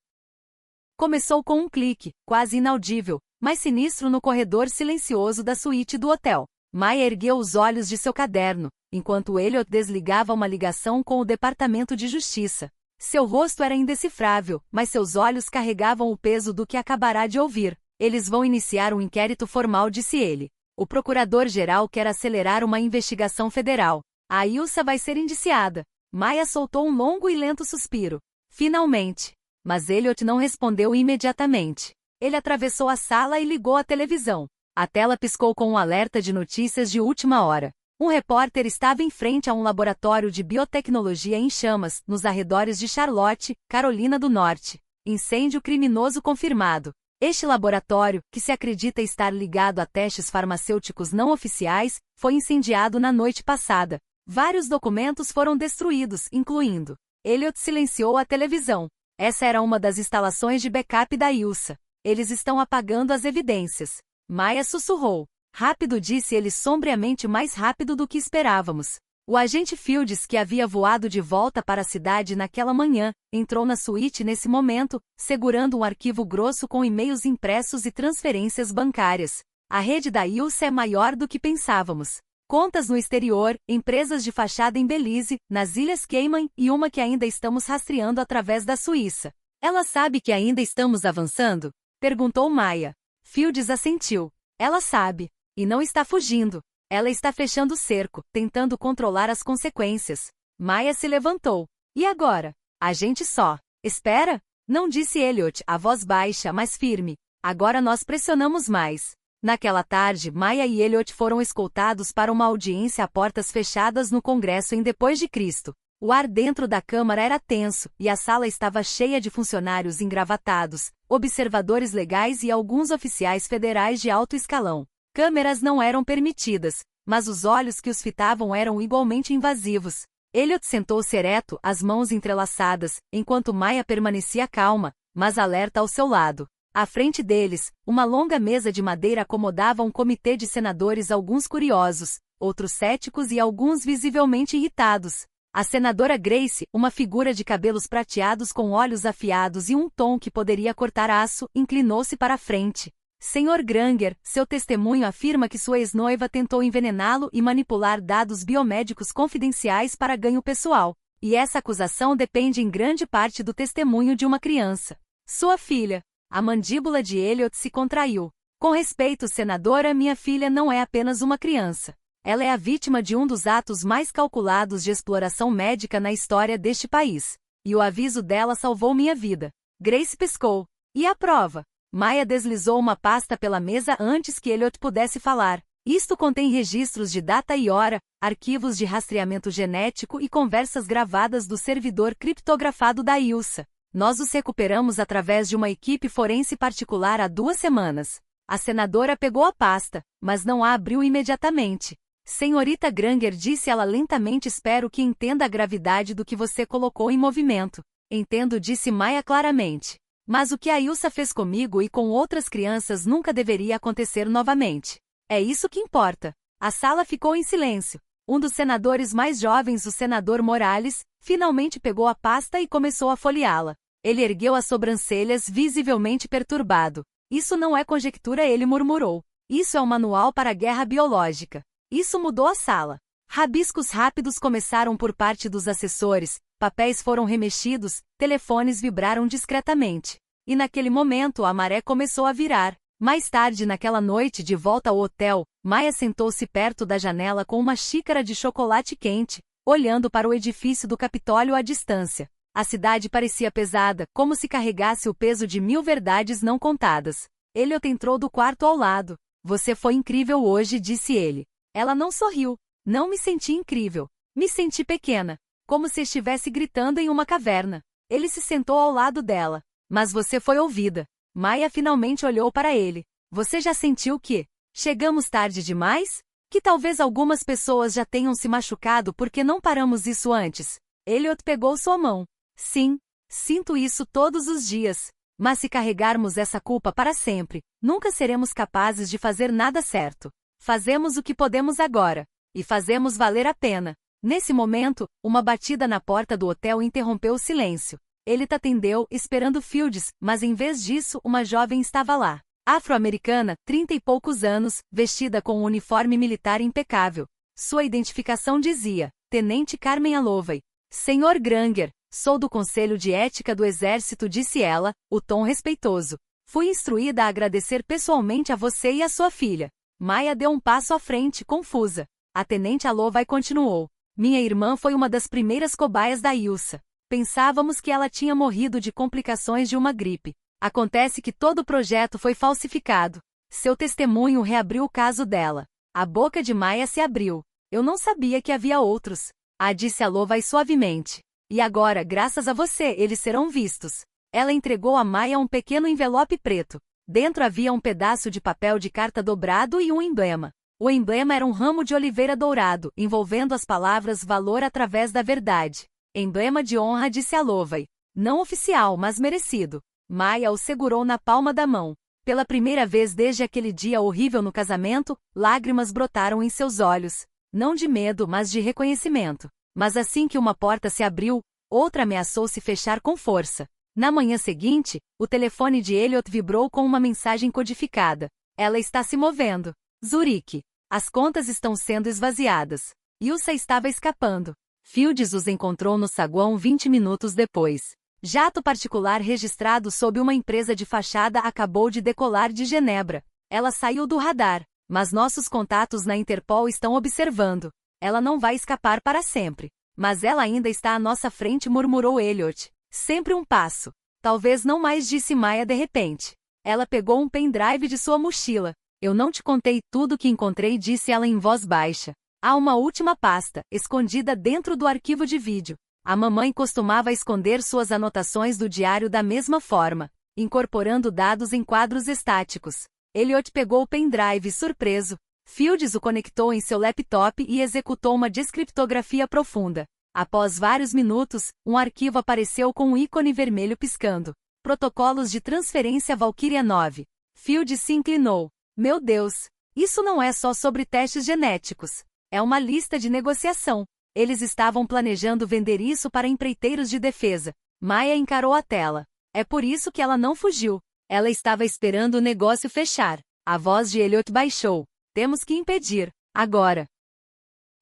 Começou com um clique, quase inaudível, mas sinistro no corredor silencioso da suíte do hotel. Maya ergueu os olhos de seu caderno, enquanto Elliot desligava uma ligação com o Departamento de Justiça. Seu rosto era indecifrável, mas seus olhos carregavam o peso do que acabará de ouvir. Eles vão iniciar um inquérito formal, disse ele. O procurador-geral quer acelerar uma investigação federal. A Ilsa vai ser indiciada. Maya soltou um longo e lento suspiro. Finalmente. Mas Elliot não respondeu imediatamente. Ele atravessou a sala e ligou a televisão. A tela piscou com um alerta de notícias de última hora. Um repórter estava em frente a um laboratório de biotecnologia em chamas, nos arredores de Charlotte, Carolina do Norte. Incêndio criminoso confirmado. Este laboratório, que se acredita estar ligado a testes farmacêuticos não oficiais, foi incendiado na noite passada. Vários documentos foram destruídos, incluindo. Elliot silenciou a televisão. Essa era uma das instalações de backup da Ilsa. Eles estão apagando as evidências. Maya sussurrou. Rápido, disse ele sombriamente, mais rápido do que esperávamos. O agente Fields, que havia voado de volta para a cidade naquela manhã, entrou na suíte nesse momento, segurando um arquivo grosso com e-mails impressos e transferências bancárias. A rede da Ilsa é maior do que pensávamos. Contas no exterior, empresas de fachada em Belize, nas Ilhas Cayman e uma que ainda estamos rastreando através da Suíça. Ela sabe que ainda estamos avançando? Perguntou Maya. Fields assentiu. Ela sabe. E não está fugindo. Ela está fechando o cerco, tentando controlar as consequências. Maya se levantou. E agora? A gente só. Espera? Não, disse Elliot, a voz baixa, mas firme. Agora nós pressionamos mais. Naquela tarde, Maya e Elliot foram escoltados para uma audiência a portas fechadas no Congresso em Depois de Cristo. O ar dentro da Câmara era tenso, e a sala estava cheia de funcionários engravatados, observadores legais e alguns oficiais federais de alto escalão. Câmeras não eram permitidas, mas os olhos que os fitavam eram igualmente invasivos. Elliot sentou-se ereto, as mãos entrelaçadas, enquanto Maya permanecia calma, mas alerta ao seu lado. À frente deles, uma longa mesa de madeira acomodava um comitê de senadores, alguns curiosos, outros céticos e alguns visivelmente irritados. A senadora Grace, uma figura de cabelos prateados com olhos afiados e um tom que poderia cortar aço, inclinou-se para a frente. Sr. Granger, seu testemunho afirma que sua ex-noiva tentou envenená-lo e manipular dados biomédicos confidenciais para ganho pessoal. E essa acusação depende em grande parte do testemunho de uma criança. Sua filha. A mandíbula de Elliot se contraiu. Com respeito, senadora, minha filha não é apenas uma criança. Ela é a vítima de um dos atos mais calculados de exploração médica na história deste país. E o aviso dela salvou minha vida. Grace piscou. E a prova? Maya deslizou uma pasta pela mesa antes que Elliot pudesse falar. Isto contém registros de data e hora, arquivos de rastreamento genético e conversas gravadas do servidor criptografado da Ilsa. Nós os recuperamos através de uma equipe forense particular há 2 semanas. A senadora pegou a pasta, mas não a abriu imediatamente. Senhorita Granger, disse ela lentamente, espero que entenda a gravidade do que você colocou em movimento. Entendo, disse Maya claramente. Mas o que a Ilsa fez comigo e com outras crianças nunca deveria acontecer novamente. É isso que importa. A sala ficou em silêncio. Um dos senadores mais jovens, o senador Morales, finalmente pegou a pasta e começou a folheá-la. Ele ergueu as sobrancelhas, visivelmente perturbado. Isso não é conjectura, ele murmurou. Isso é um manual para a guerra biológica. Isso mudou a sala. Rabiscos rápidos começaram por parte dos assessores, papéis foram remexidos, telefones vibraram discretamente. E naquele momento a maré começou a virar. Mais tarde naquela noite, de volta ao hotel, Maya sentou-se perto da janela com uma xícara de chocolate quente, olhando para o edifício do Capitólio à distância. A cidade parecia pesada, como se carregasse o peso de 1000 verdades não contadas. Elliot entrou do quarto ao lado. Você foi incrível hoje, disse ele. Ela não sorriu. Não me senti incrível. Me senti pequena. Como se estivesse gritando em uma caverna. Ele se sentou ao lado dela. Mas você foi ouvida. Maya finalmente olhou para ele. Você já sentiu que chegamos tarde demais? Que talvez algumas pessoas já tenham se machucado porque não paramos isso antes? Elliot pegou sua mão. Sim, sinto isso todos os dias. Mas se carregarmos essa culpa para sempre, nunca seremos capazes de fazer nada certo. Fazemos o que podemos agora. E fazemos valer a pena. Nesse momento, uma batida na porta do hotel interrompeu o silêncio. Ele atendeu, esperando Fields, mas em vez disso, uma jovem estava lá. Afro-americana, 30 e poucos anos, vestida com um uniforme militar impecável. Sua identificação dizia: Tenente Carmen Alovey. Senhor Granger, sou do Conselho de Ética do Exército, disse ela, o tom respeitoso. Fui instruída a agradecer pessoalmente a você e a sua filha. Maya deu um passo à frente, confusa. A Tenente Alovey continuou. Minha irmã foi uma das primeiras cobaias da Ilsa. Pensávamos que ela tinha morrido de complicações de uma gripe. Acontece que todo o projeto foi falsificado. Seu testemunho reabriu o caso dela. A boca de Maya se abriu. Eu não sabia que havia outros. Disse Alovey suavemente. E agora, graças a você, eles serão vistos. Ela entregou a Maya um pequeno envelope preto. Dentro havia um pedaço de papel de carta dobrado e um emblema. O emblema era um ramo de oliveira dourado, envolvendo as palavras valor através da verdade. Emblema de honra, disse Alovey. Não oficial, mas merecido. Maya o segurou na palma da mão. Pela primeira vez desde aquele dia horrível no casamento, lágrimas brotaram em seus olhos. Não de medo, mas de reconhecimento. Mas assim que uma porta se abriu, outra ameaçou se fechar com força. Na manhã seguinte, o telefone de Elliot vibrou com uma mensagem codificada. Ela está se movendo. Zurique. As contas estão sendo esvaziadas. Ilsa estava escapando. Fields os encontrou no saguão 20 minutos depois. Jato particular registrado sob uma empresa de fachada acabou de decolar de Genebra. Ela saiu do radar, mas nossos contatos na Interpol estão observando. Ela não vai escapar para sempre. Mas ela ainda está à nossa frente, murmurou Elliot. Sempre um passo. Talvez não mais, disse Maya de repente. Ela pegou um pendrive de sua mochila. Eu não te contei tudo que encontrei, disse ela em voz baixa. Há uma última pasta, escondida dentro do arquivo de vídeo. A mamãe costumava esconder suas anotações do diário da mesma forma, incorporando dados em quadros estáticos. Elliot pegou o pendrive surpreso. Fields o conectou em seu laptop e executou uma descriptografia profunda. Após vários minutos, um arquivo apareceu com um ícone vermelho piscando. Protocolos de transferência Valkyria 9. Fields se inclinou. Meu Deus! Isso não é só sobre testes genéticos. É uma lista de negociação. Eles estavam planejando vender isso para empreiteiros de defesa. Maya encarou a tela. É por isso que ela não fugiu. Ela estava esperando o negócio fechar. A voz de Elliot baixou. Temos que impedir. Agora.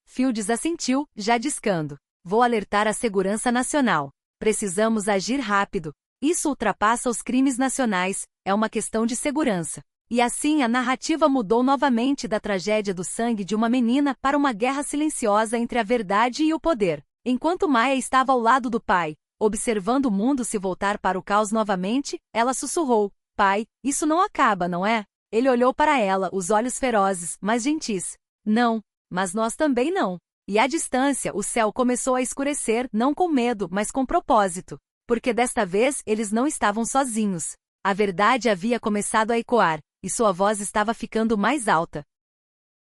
Fields assentiu, já discando. Vou alertar a segurança nacional. Precisamos agir rápido. Isso ultrapassa os crimes nacionais. É uma questão de segurança. E assim a narrativa mudou novamente da tragédia do sangue de uma menina para uma guerra silenciosa entre a verdade e o poder. Enquanto Maya estava ao lado do pai, observando o mundo se voltar para o caos novamente, ela sussurrou. Pai, isso não acaba, não é? Ele olhou para ela, os olhos ferozes, mas gentis. Não, mas nós também não. E à distância, o céu começou a escurecer, não com medo, mas com propósito. Porque desta vez, eles não estavam sozinhos. A verdade havia começado a ecoar, e sua voz estava ficando mais alta.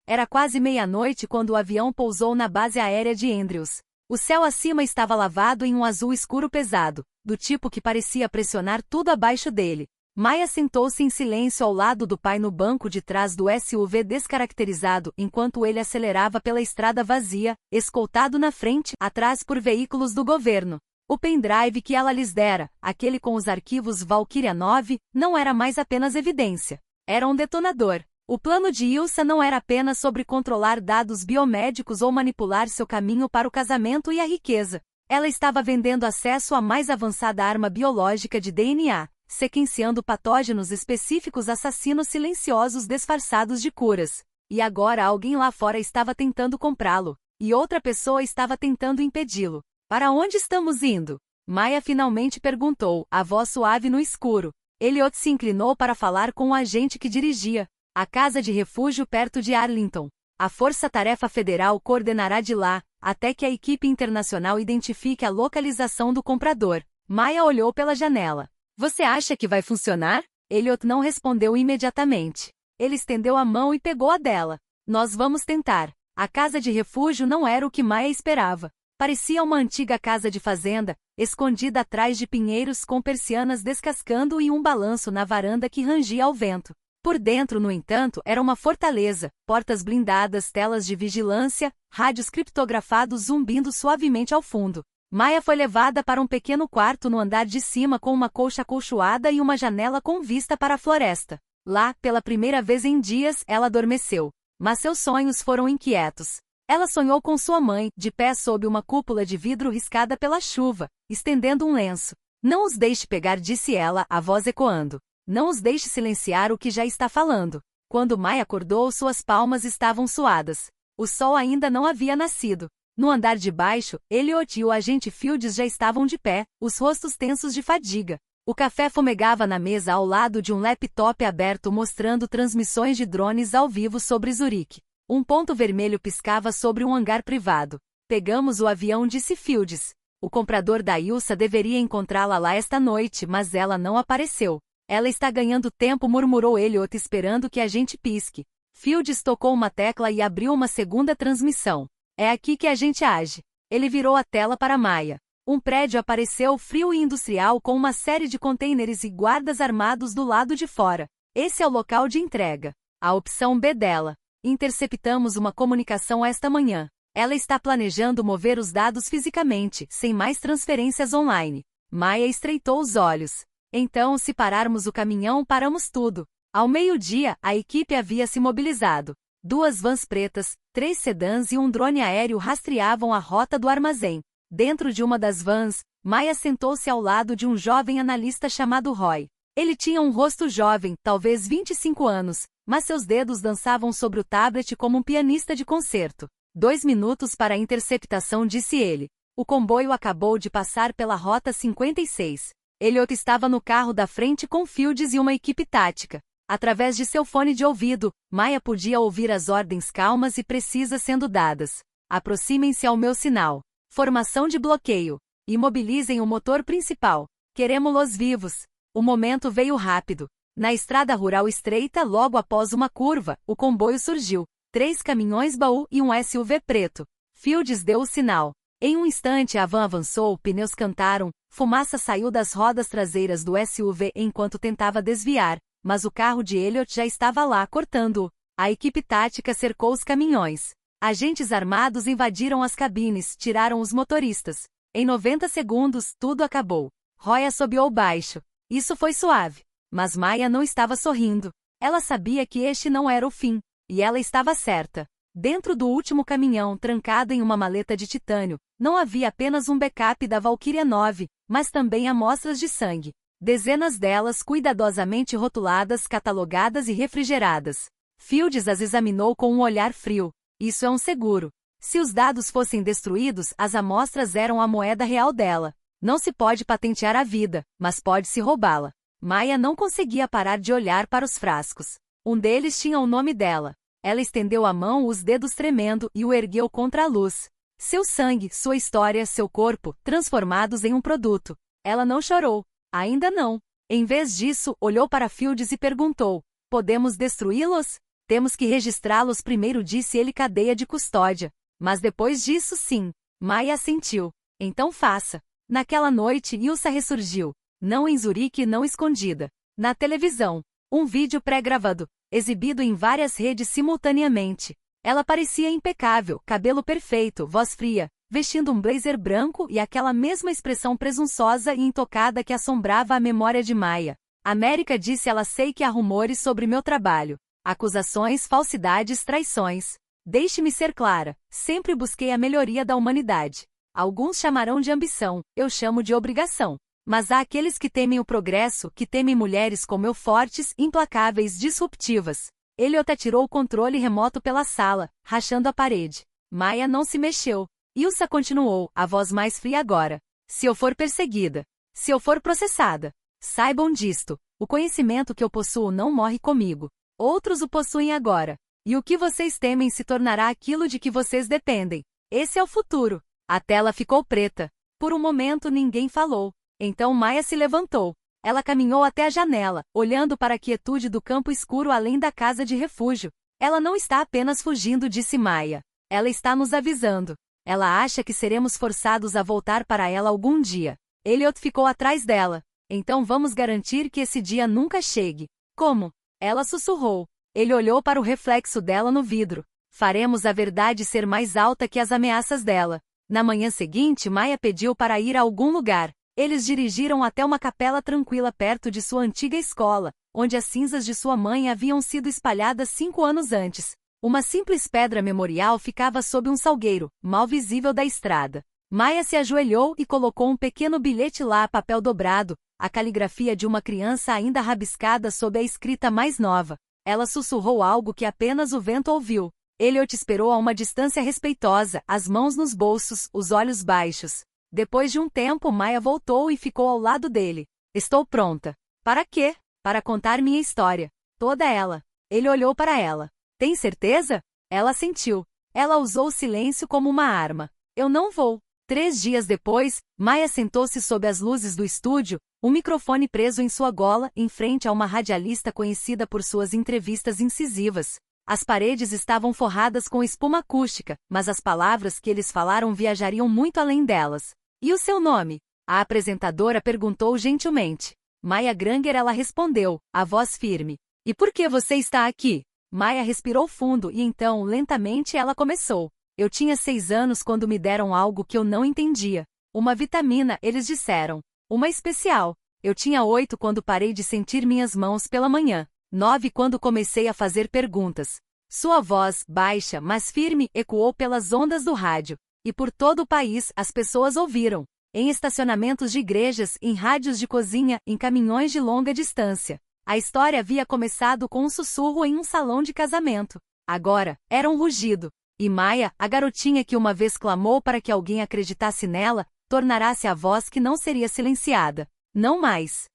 Era quase meia-noite quando o avião pousou na base aérea de Andrews. O céu acima estava lavado em um azul escuro pesado, do tipo que parecia pressionar tudo abaixo dele. Maya sentou-se em silêncio ao lado do pai no banco de trás do SUV descaracterizado enquanto ele acelerava pela estrada vazia, escoltado na frente, atrás por veículos do governo. O pendrive que ela lhes dera, aquele com os arquivos Valkyria 9, não era mais apenas evidência. Era um detonador. O plano de Ilsa não era apenas sobre controlar dados biomédicos ou manipular seu caminho para o casamento e a riqueza. Ela estava vendendo acesso à mais avançada arma biológica de DNA, sequenciando patógenos específicos assassinos silenciosos disfarçados de curas. E agora alguém lá fora estava tentando comprá-lo. E outra pessoa estava tentando impedi-lo. Para onde estamos indo? Maya finalmente perguntou, a voz suave no escuro. Elliot se inclinou para falar com o agente que dirigia. A casa de refúgio perto de Arlington. A Força-Tarefa Federal coordenará de lá, até que a equipe internacional identifique a localização do comprador. Maya olhou pela janela. Você acha que vai funcionar? Elliot não respondeu imediatamente. Ele estendeu a mão e pegou a dela. Nós vamos tentar. A casa de refúgio não era o que Maya esperava. Parecia uma antiga casa de fazenda, escondida atrás de pinheiros com persianas descascando e um balanço na varanda que rangia ao vento. Por dentro, no entanto, era uma fortaleza, portas blindadas, telas de vigilância, rádios criptografados zumbindo suavemente ao fundo. Maya foi levada para um pequeno quarto no andar de cima com uma colcha acolchoada e uma janela com vista para a floresta. Lá, pela primeira vez em dias, ela adormeceu. Mas seus sonhos foram inquietos. Ela sonhou com sua mãe, de pé sob uma cúpula de vidro riscada pela chuva, estendendo um lenço. Não os deixe pegar, disse ela, a voz ecoando. Não os deixe silenciar o que já está falando. Quando Maya acordou, suas palmas estavam suadas. O sol ainda não havia nascido. No andar de baixo, Elliot e o agente Fields já estavam de pé, os rostos tensos de fadiga. O café fumegava na mesa ao lado de um laptop aberto mostrando transmissões de drones ao vivo sobre Zurique. Um ponto vermelho piscava sobre um hangar privado. Pegamos o avião, disse Fields. O comprador da Ilsa deveria encontrá-la lá esta noite, mas ela não apareceu. Ela está ganhando tempo, murmurou Elliot, esperando que a gente pisque. Fields tocou uma tecla e abriu uma segunda transmissão. É aqui que a gente age. Ele virou a tela para Maya. Um prédio apareceu frio e industrial com uma série de contêineres e guardas armados do lado de fora. Esse é o local de entrega. A opção B dela. Interceptamos uma comunicação esta manhã. Ela está planejando mover os dados fisicamente, sem mais transferências online. Maya estreitou os olhos. Então, se pararmos o caminhão, paramos tudo. Ao meio-dia, a equipe havia se mobilizado. 2 vans pretas, 3 sedãs e um drone aéreo rastreavam a rota do armazém. Dentro de uma das vans, Maya sentou-se ao lado de um jovem analista chamado Roy. Ele tinha um rosto jovem, talvez 25 anos, mas seus dedos dançavam sobre o tablet como um pianista de concerto. 2 minutos para a interceptação, disse ele. O comboio acabou de passar pela rota 56. Elliot estava no carro da frente com Fields e uma equipe tática. Através de seu fone de ouvido, Maya podia ouvir as ordens calmas e precisas sendo dadas. Aproximem-se ao meu sinal. Formação de bloqueio. Imobilizem o motor principal. Queremos-los vivos. O momento veio rápido. Na estrada rural estreita, logo após uma curva, o comboio surgiu. 3 caminhões-baú e um SUV preto. Fields deu o sinal. Em um instante a van avançou, pneus cantaram, fumaça saiu das rodas traseiras do SUV enquanto tentava desviar, mas o carro de Elliot já estava lá, cortando-o. A equipe tática cercou os caminhões. Agentes armados invadiram as cabines, tiraram os motoristas. Em 90 segundos, tudo acabou. Roy assobiou baixo. Isso foi suave. Mas Maya não estava sorrindo. Ela sabia que este não era o fim. E ela estava certa. Dentro do último caminhão, trancado em uma maleta de titânio, não havia apenas um backup da Valkyria 9, mas também amostras de sangue. Dezenas delas cuidadosamente rotuladas, catalogadas e refrigeradas. Fields as examinou com um olhar frio. Isso é um seguro. Se os dados fossem destruídos, as amostras eram a moeda real dela. Não se pode patentear a vida, mas pode-se roubá-la. Maya não conseguia parar de olhar para os frascos. Um deles tinha o nome dela. Ela estendeu a mão, os dedos tremendo, e o ergueu contra a luz. Seu sangue, sua história, seu corpo, transformados em um produto. Ela não chorou. Ainda não. Em vez disso, olhou para Fields e perguntou: podemos destruí-los? Temos que registrá-los primeiro, disse ele, cadeia de custódia. Mas depois disso, sim. Maya assentiu. Então faça. Naquela noite, Ilsa ressurgiu. Não em Zurique, não escondida. Na televisão. Um vídeo pré-gravado, exibido em várias redes simultaneamente. Ela parecia impecável, cabelo perfeito, voz fria, vestindo um blazer branco e aquela mesma expressão presunçosa e intocada que assombrava a memória de Maya. América, disse ela, sei que há rumores sobre meu trabalho. Acusações, falsidades, traições. Deixe-me ser clara, sempre busquei a melhoria da humanidade. Alguns chamarão de ambição, eu chamo de obrigação. Mas há aqueles que temem o progresso, que temem mulheres como eu fortes, implacáveis, disruptivas. Elliot atirou o controle remoto pela sala, rachando a parede. Maya não se mexeu. Ilsa continuou, a voz mais fria agora. Se eu for perseguida. Se eu for processada. Saibam disto. O conhecimento que eu possuo não morre comigo. Outros o possuem agora. E o que vocês temem se tornará aquilo de que vocês dependem. Esse é o futuro. A tela ficou preta. Por um momento ninguém falou. Então Maya se levantou. Ela caminhou até a janela, olhando para a quietude do campo escuro além da casa de refúgio. Ela não está apenas fugindo, disse Maya. Ela está nos avisando. Ela acha que seremos forçados a voltar para ela algum dia. Elliot ficou atrás dela. Então vamos garantir que esse dia nunca chegue. Como? Ela sussurrou. Ele olhou para o reflexo dela no vidro. Faremos a verdade ser mais alta que as ameaças dela. Na manhã seguinte, Maya pediu para ir a algum lugar. Eles dirigiram até uma capela tranquila perto de sua antiga escola, onde as cinzas de sua mãe haviam sido espalhadas 5 anos antes. Uma simples pedra memorial ficava sob um salgueiro, mal visível da estrada. Maya se ajoelhou e colocou um pequeno bilhete lá a papel dobrado, a caligrafia de uma criança ainda rabiscada sob a escrita mais nova. Ela sussurrou algo que apenas o vento ouviu. Elliot esperou a uma distância respeitosa, as mãos nos bolsos, os olhos baixos. Depois de um tempo, Maya voltou e ficou ao lado dele. Estou pronta. Para quê? Para contar minha história. Toda ela. Ele olhou para ela. Tem certeza? Ela assentiu. Ela usou o silêncio como uma arma. Eu não vou. 3 dias depois, Maya sentou-se sob as luzes do estúdio, um microfone preso em sua gola, em frente a uma radialista conhecida por suas entrevistas incisivas. As paredes estavam forradas com espuma acústica, mas as palavras que eles falaram viajariam muito além delas. E o seu nome? A apresentadora perguntou gentilmente. Maya Granger, ela respondeu, a voz firme. E por que você está aqui? Maya respirou fundo e então, lentamente, ela começou. Eu tinha 6 anos quando me deram algo que eu não entendia. Uma vitamina, eles disseram. Uma especial. Eu tinha 8 quando parei de sentir minhas mãos pela manhã. 9 quando comecei a fazer perguntas. Sua voz, baixa, mas firme, ecoou pelas ondas do rádio. E por todo o país, as pessoas ouviram. Em estacionamentos de igrejas, em rádios de cozinha, em caminhões de longa distância. A história havia começado com um sussurro em um salão de casamento. Agora, era um rugido. E Maya, a garotinha que uma vez clamou para que alguém acreditasse nela, tornará-se a voz que não seria silenciada. Não mais.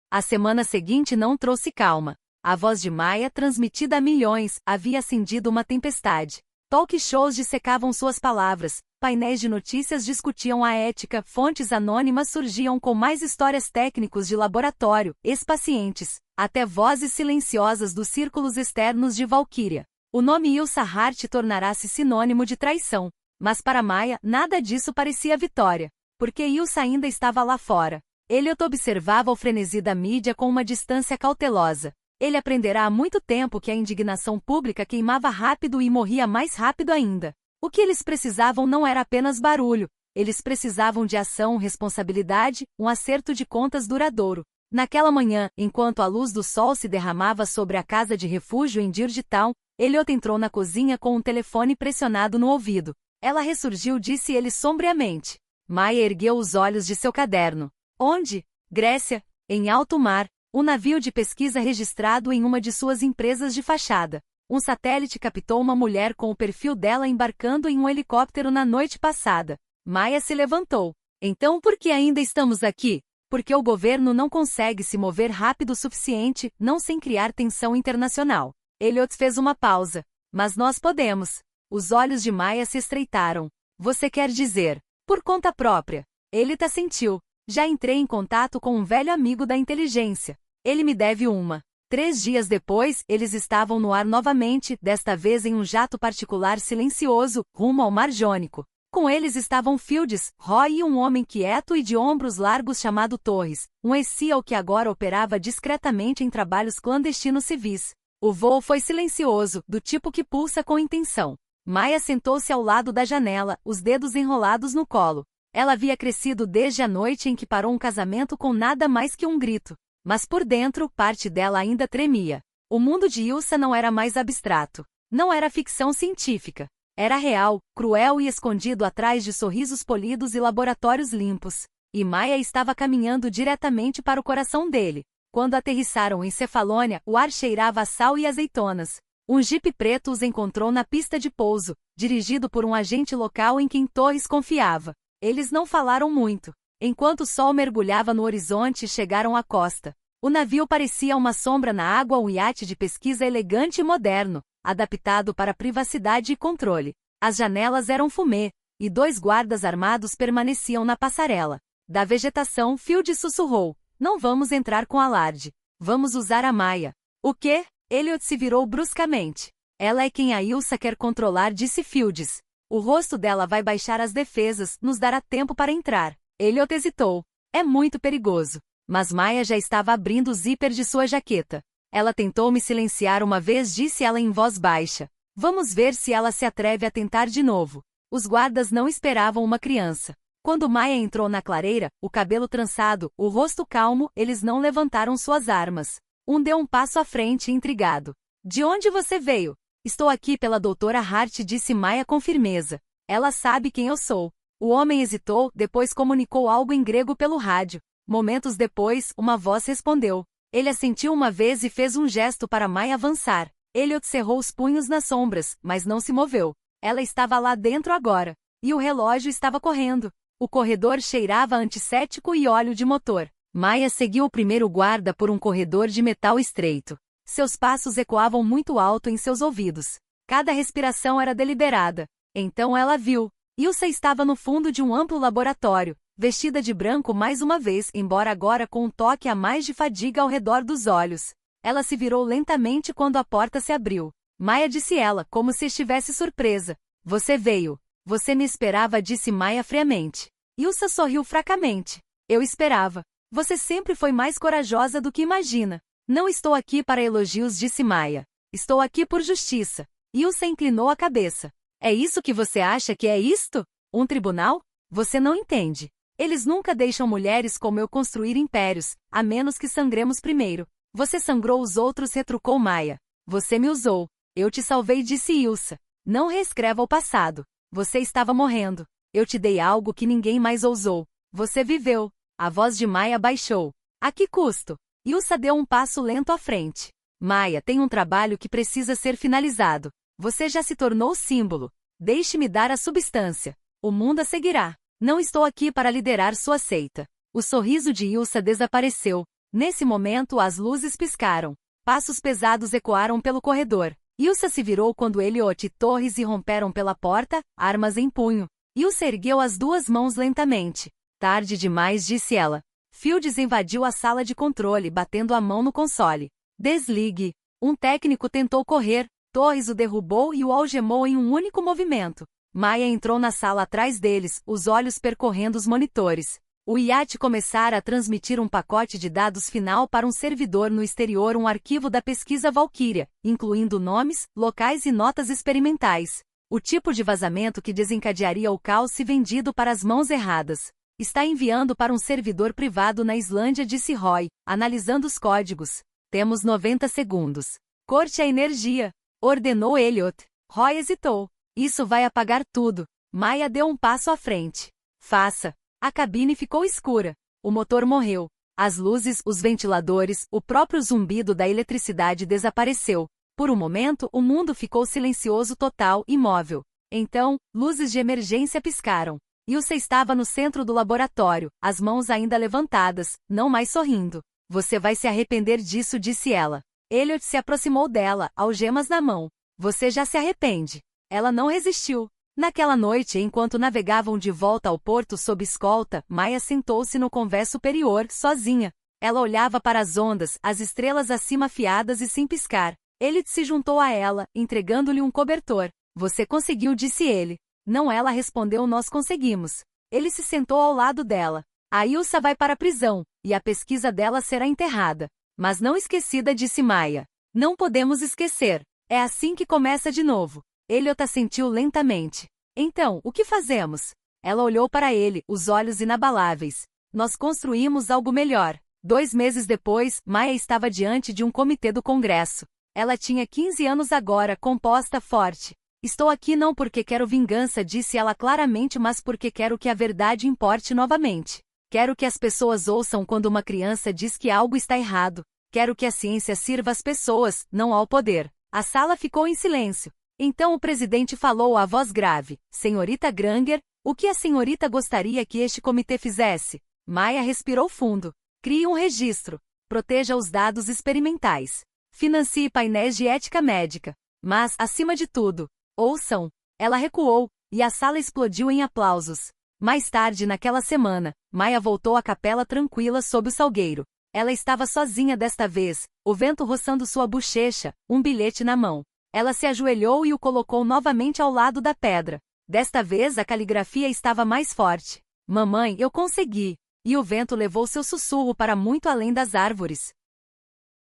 A semana seguinte não trouxe calma. A voz de Maya, transmitida a milhões, havia acendido uma tempestade. Talk shows dissecavam suas palavras, painéis de notícias discutiam a ética, fontes anônimas surgiam com mais histórias técnicos de laboratório, ex-pacientes, até vozes silenciosas dos círculos externos de Valkyria. O nome Ilsa Hart tornará-se sinônimo de traição. Mas para Maya, nada disso parecia vitória. Porque Ilsa ainda estava lá fora. Elliot observava o frenesi da mídia com uma distância cautelosa. Ele aprenderá há muito tempo que a indignação pública queimava rápido e morria mais rápido ainda. O que eles precisavam não era apenas barulho. Eles precisavam de ação, responsabilidade, um acerto de contas duradouro. Naquela manhã, enquanto a luz do sol se derramava sobre a casa de refúgio em Georgetown, Elliot entrou na cozinha com um telefone pressionado no ouvido. Ela ressurgiu, disse ele sombriamente. Maya ergueu os olhos de seu caderno. Onde? Grécia, em alto mar, um navio de pesquisa registrado em uma de suas empresas de fachada. Um satélite captou uma mulher com o perfil dela embarcando em um helicóptero na noite passada. Maya se levantou. Então por que ainda estamos aqui? Porque o governo não consegue se mover rápido o suficiente, não sem criar tensão internacional. Elliot fez uma pausa. Mas nós podemos. Os olhos de Maya se estreitaram. Você quer dizer, por conta própria? Ele assentiu. Já entrei em contato com um velho amigo da inteligência. Ele me deve uma. 3 dias depois, eles estavam no ar novamente, desta vez em um jato particular silencioso, rumo ao Mar Jônico. Com eles estavam Fields, Roy e um homem quieto e de ombros largos chamado Torres, um ex-SEAL que agora operava discretamente em trabalhos clandestinos civis. O voo foi silencioso, do tipo que pulsa com intenção. Maya sentou-se ao lado da janela, os dedos enrolados no colo. Ela havia crescido desde a noite em que parou um casamento com nada mais que um grito. Mas por dentro, parte dela ainda tremia. O mundo de Ilsa não era mais abstrato. Não era ficção científica. Era real, cruel e escondido atrás de sorrisos polidos e laboratórios limpos. E Maya estava caminhando diretamente para o coração dele. Quando aterrissaram em Cefalônia, o ar cheirava a sal e azeitonas. Um jipe preto os encontrou na pista de pouso, dirigido por um agente local em quem Torres confiava. Eles não falaram muito. Enquanto o sol mergulhava no horizonte, chegaram à costa. O navio parecia uma sombra na água, um iate de pesquisa elegante e moderno, adaptado para privacidade e controle. As janelas eram fumê, e 2 guardas armados permaneciam na passarela. Da vegetação, Fields sussurrou. Não vamos entrar com alarde. Vamos usar a Maya. O quê? Elliot se virou bruscamente. Ela é quem a Ilsa quer controlar, disse Fields. O rosto dela vai baixar as defesas, nos dará tempo para entrar. Elliot hesitou. É muito perigoso. Mas Maya já estava abrindo o zíper de sua jaqueta. Ela tentou me silenciar uma vez, disse ela em voz baixa. Vamos ver se ela se atreve a tentar de novo. Os guardas não esperavam uma criança. Quando Maya entrou na clareira, o cabelo trançado, o rosto calmo, eles não levantaram suas armas. Um deu um passo à frente, intrigado. De onde você veio? Estou aqui pela doutora Hart, disse Maya com firmeza. Ela sabe quem eu sou. O homem hesitou, depois comunicou algo em grego pelo rádio. Momentos depois, uma voz respondeu. Ele assentiu uma vez e fez um gesto para Maya avançar. Elliot cerrou os punhos nas sombras, mas não se moveu. Ela estava lá dentro agora. E o relógio estava correndo. O corredor cheirava a antisséptico e óleo de motor. Maya seguiu o primeiro guarda por um corredor de metal estreito. Seus passos ecoavam muito alto em seus ouvidos. Cada respiração era deliberada. Então ela viu. Ilsa estava no fundo de um amplo laboratório, vestida de branco mais uma vez, embora agora com um toque a mais de fadiga ao redor dos olhos. Ela se virou lentamente quando a porta se abriu. Maya, disse ela, como se estivesse surpresa. Você veio. Você me esperava, disse Maya friamente. Ilsa sorriu fracamente. Eu esperava. Você sempre foi mais corajosa do que imagina. Não estou aqui para elogios, disse Maya. Estou aqui por justiça. Ilsa inclinou a cabeça. É isso que você acha que é isto? Um tribunal? Você não entende. Eles nunca deixam mulheres como eu construir impérios, a menos que sangremos primeiro. Você sangrou os outros, retrucou Maya. Você me usou. Eu te salvei, disse Ilsa. Não reescreva o passado. Você estava morrendo. Eu te dei algo que ninguém mais ousou. Você viveu. A voz de Maya baixou. A que custo? Ilsa deu um passo lento à frente. Maya, tem um trabalho que precisa ser finalizado. Você já se tornou símbolo. Deixe-me dar a substância. O mundo a seguirá. Não estou aqui para liderar sua seita. O sorriso de Ilsa desapareceu. Nesse momento as luzes piscaram. Passos pesados ecoaram pelo corredor. Ilsa se virou quando Elliot e Torres irromperam pela porta, armas em punho. Ilsa ergueu as duas mãos lentamente. Tarde demais, disse ela. Fields invadiu a sala de controle, batendo a mão no console. Desligue. Um técnico tentou correr. Torres o derrubou e o algemou em um único movimento. Maya entrou na sala atrás deles, os olhos percorrendo os monitores. O iate começara a transmitir um pacote de dados final para um servidor no exterior, um arquivo da pesquisa Valkyria, incluindo nomes, locais e notas experimentais. O tipo de vazamento que desencadearia o caos se vendido para as mãos erradas. Está enviando para um servidor privado na Islândia, disse Roy, analisando os códigos. Temos 90 segundos. Corte a energia, ordenou Elliot. Roy hesitou. Isso vai apagar tudo. Maya deu um passo à frente. Faça. A cabine ficou escura. O motor morreu. As luzes, os ventiladores, o próprio zumbido da eletricidade desapareceu. Por um momento, o mundo ficou silencioso, total, imóvel. Então, luzes de emergência piscaram. Ilsa estava no centro do laboratório, as mãos ainda levantadas, não mais sorrindo. Você vai se arrepender disso, disse ela. Elliot se aproximou dela, algemas na mão. Você já se arrepende. Ela não resistiu. Naquela noite, enquanto navegavam de volta ao porto sob escolta, Maya sentou-se no convés superior, sozinha. Ela olhava para as ondas, as estrelas acima afiadas e sem piscar. Ele se juntou a ela, entregando-lhe um cobertor. Você conseguiu, disse ele. Não, ela respondeu, nós conseguimos. Ele se sentou ao lado dela. A Ilsa vai para a prisão, e a pesquisa dela será enterrada. Mas não esquecida, disse Maya. Não podemos esquecer. É assim que começa de novo. Elliot assentiu lentamente. Então, o que fazemos? Ela olhou para ele, os olhos inabaláveis. Nós construímos algo melhor. 2 meses depois, Maya estava diante de um comitê do Congresso. Ela tinha 15 anos agora, composta, forte. Estou aqui não porque quero vingança, disse ela claramente, mas porque quero que a verdade importe novamente. Quero que as pessoas ouçam quando uma criança diz que algo está errado. Quero que a ciência sirva às pessoas, não ao poder. A sala ficou em silêncio. Então o presidente falou a voz grave. Senhorita Granger, o que a senhorita gostaria que este comitê fizesse? Maya respirou fundo. Crie um registro. Proteja os dados experimentais. Financie painéis de ética médica. Mas, acima de tudo, ouçam. Ela recuou, e a sala explodiu em aplausos. Mais tarde naquela semana, Maya voltou à capela tranquila sob o salgueiro. Ela estava sozinha desta vez, o vento roçando sua bochecha, um bilhete na mão. Ela se ajoelhou e o colocou novamente ao lado da pedra. Desta vez a caligrafia estava mais forte. Mamãe, eu consegui! E o vento levou seu sussurro para muito além das árvores.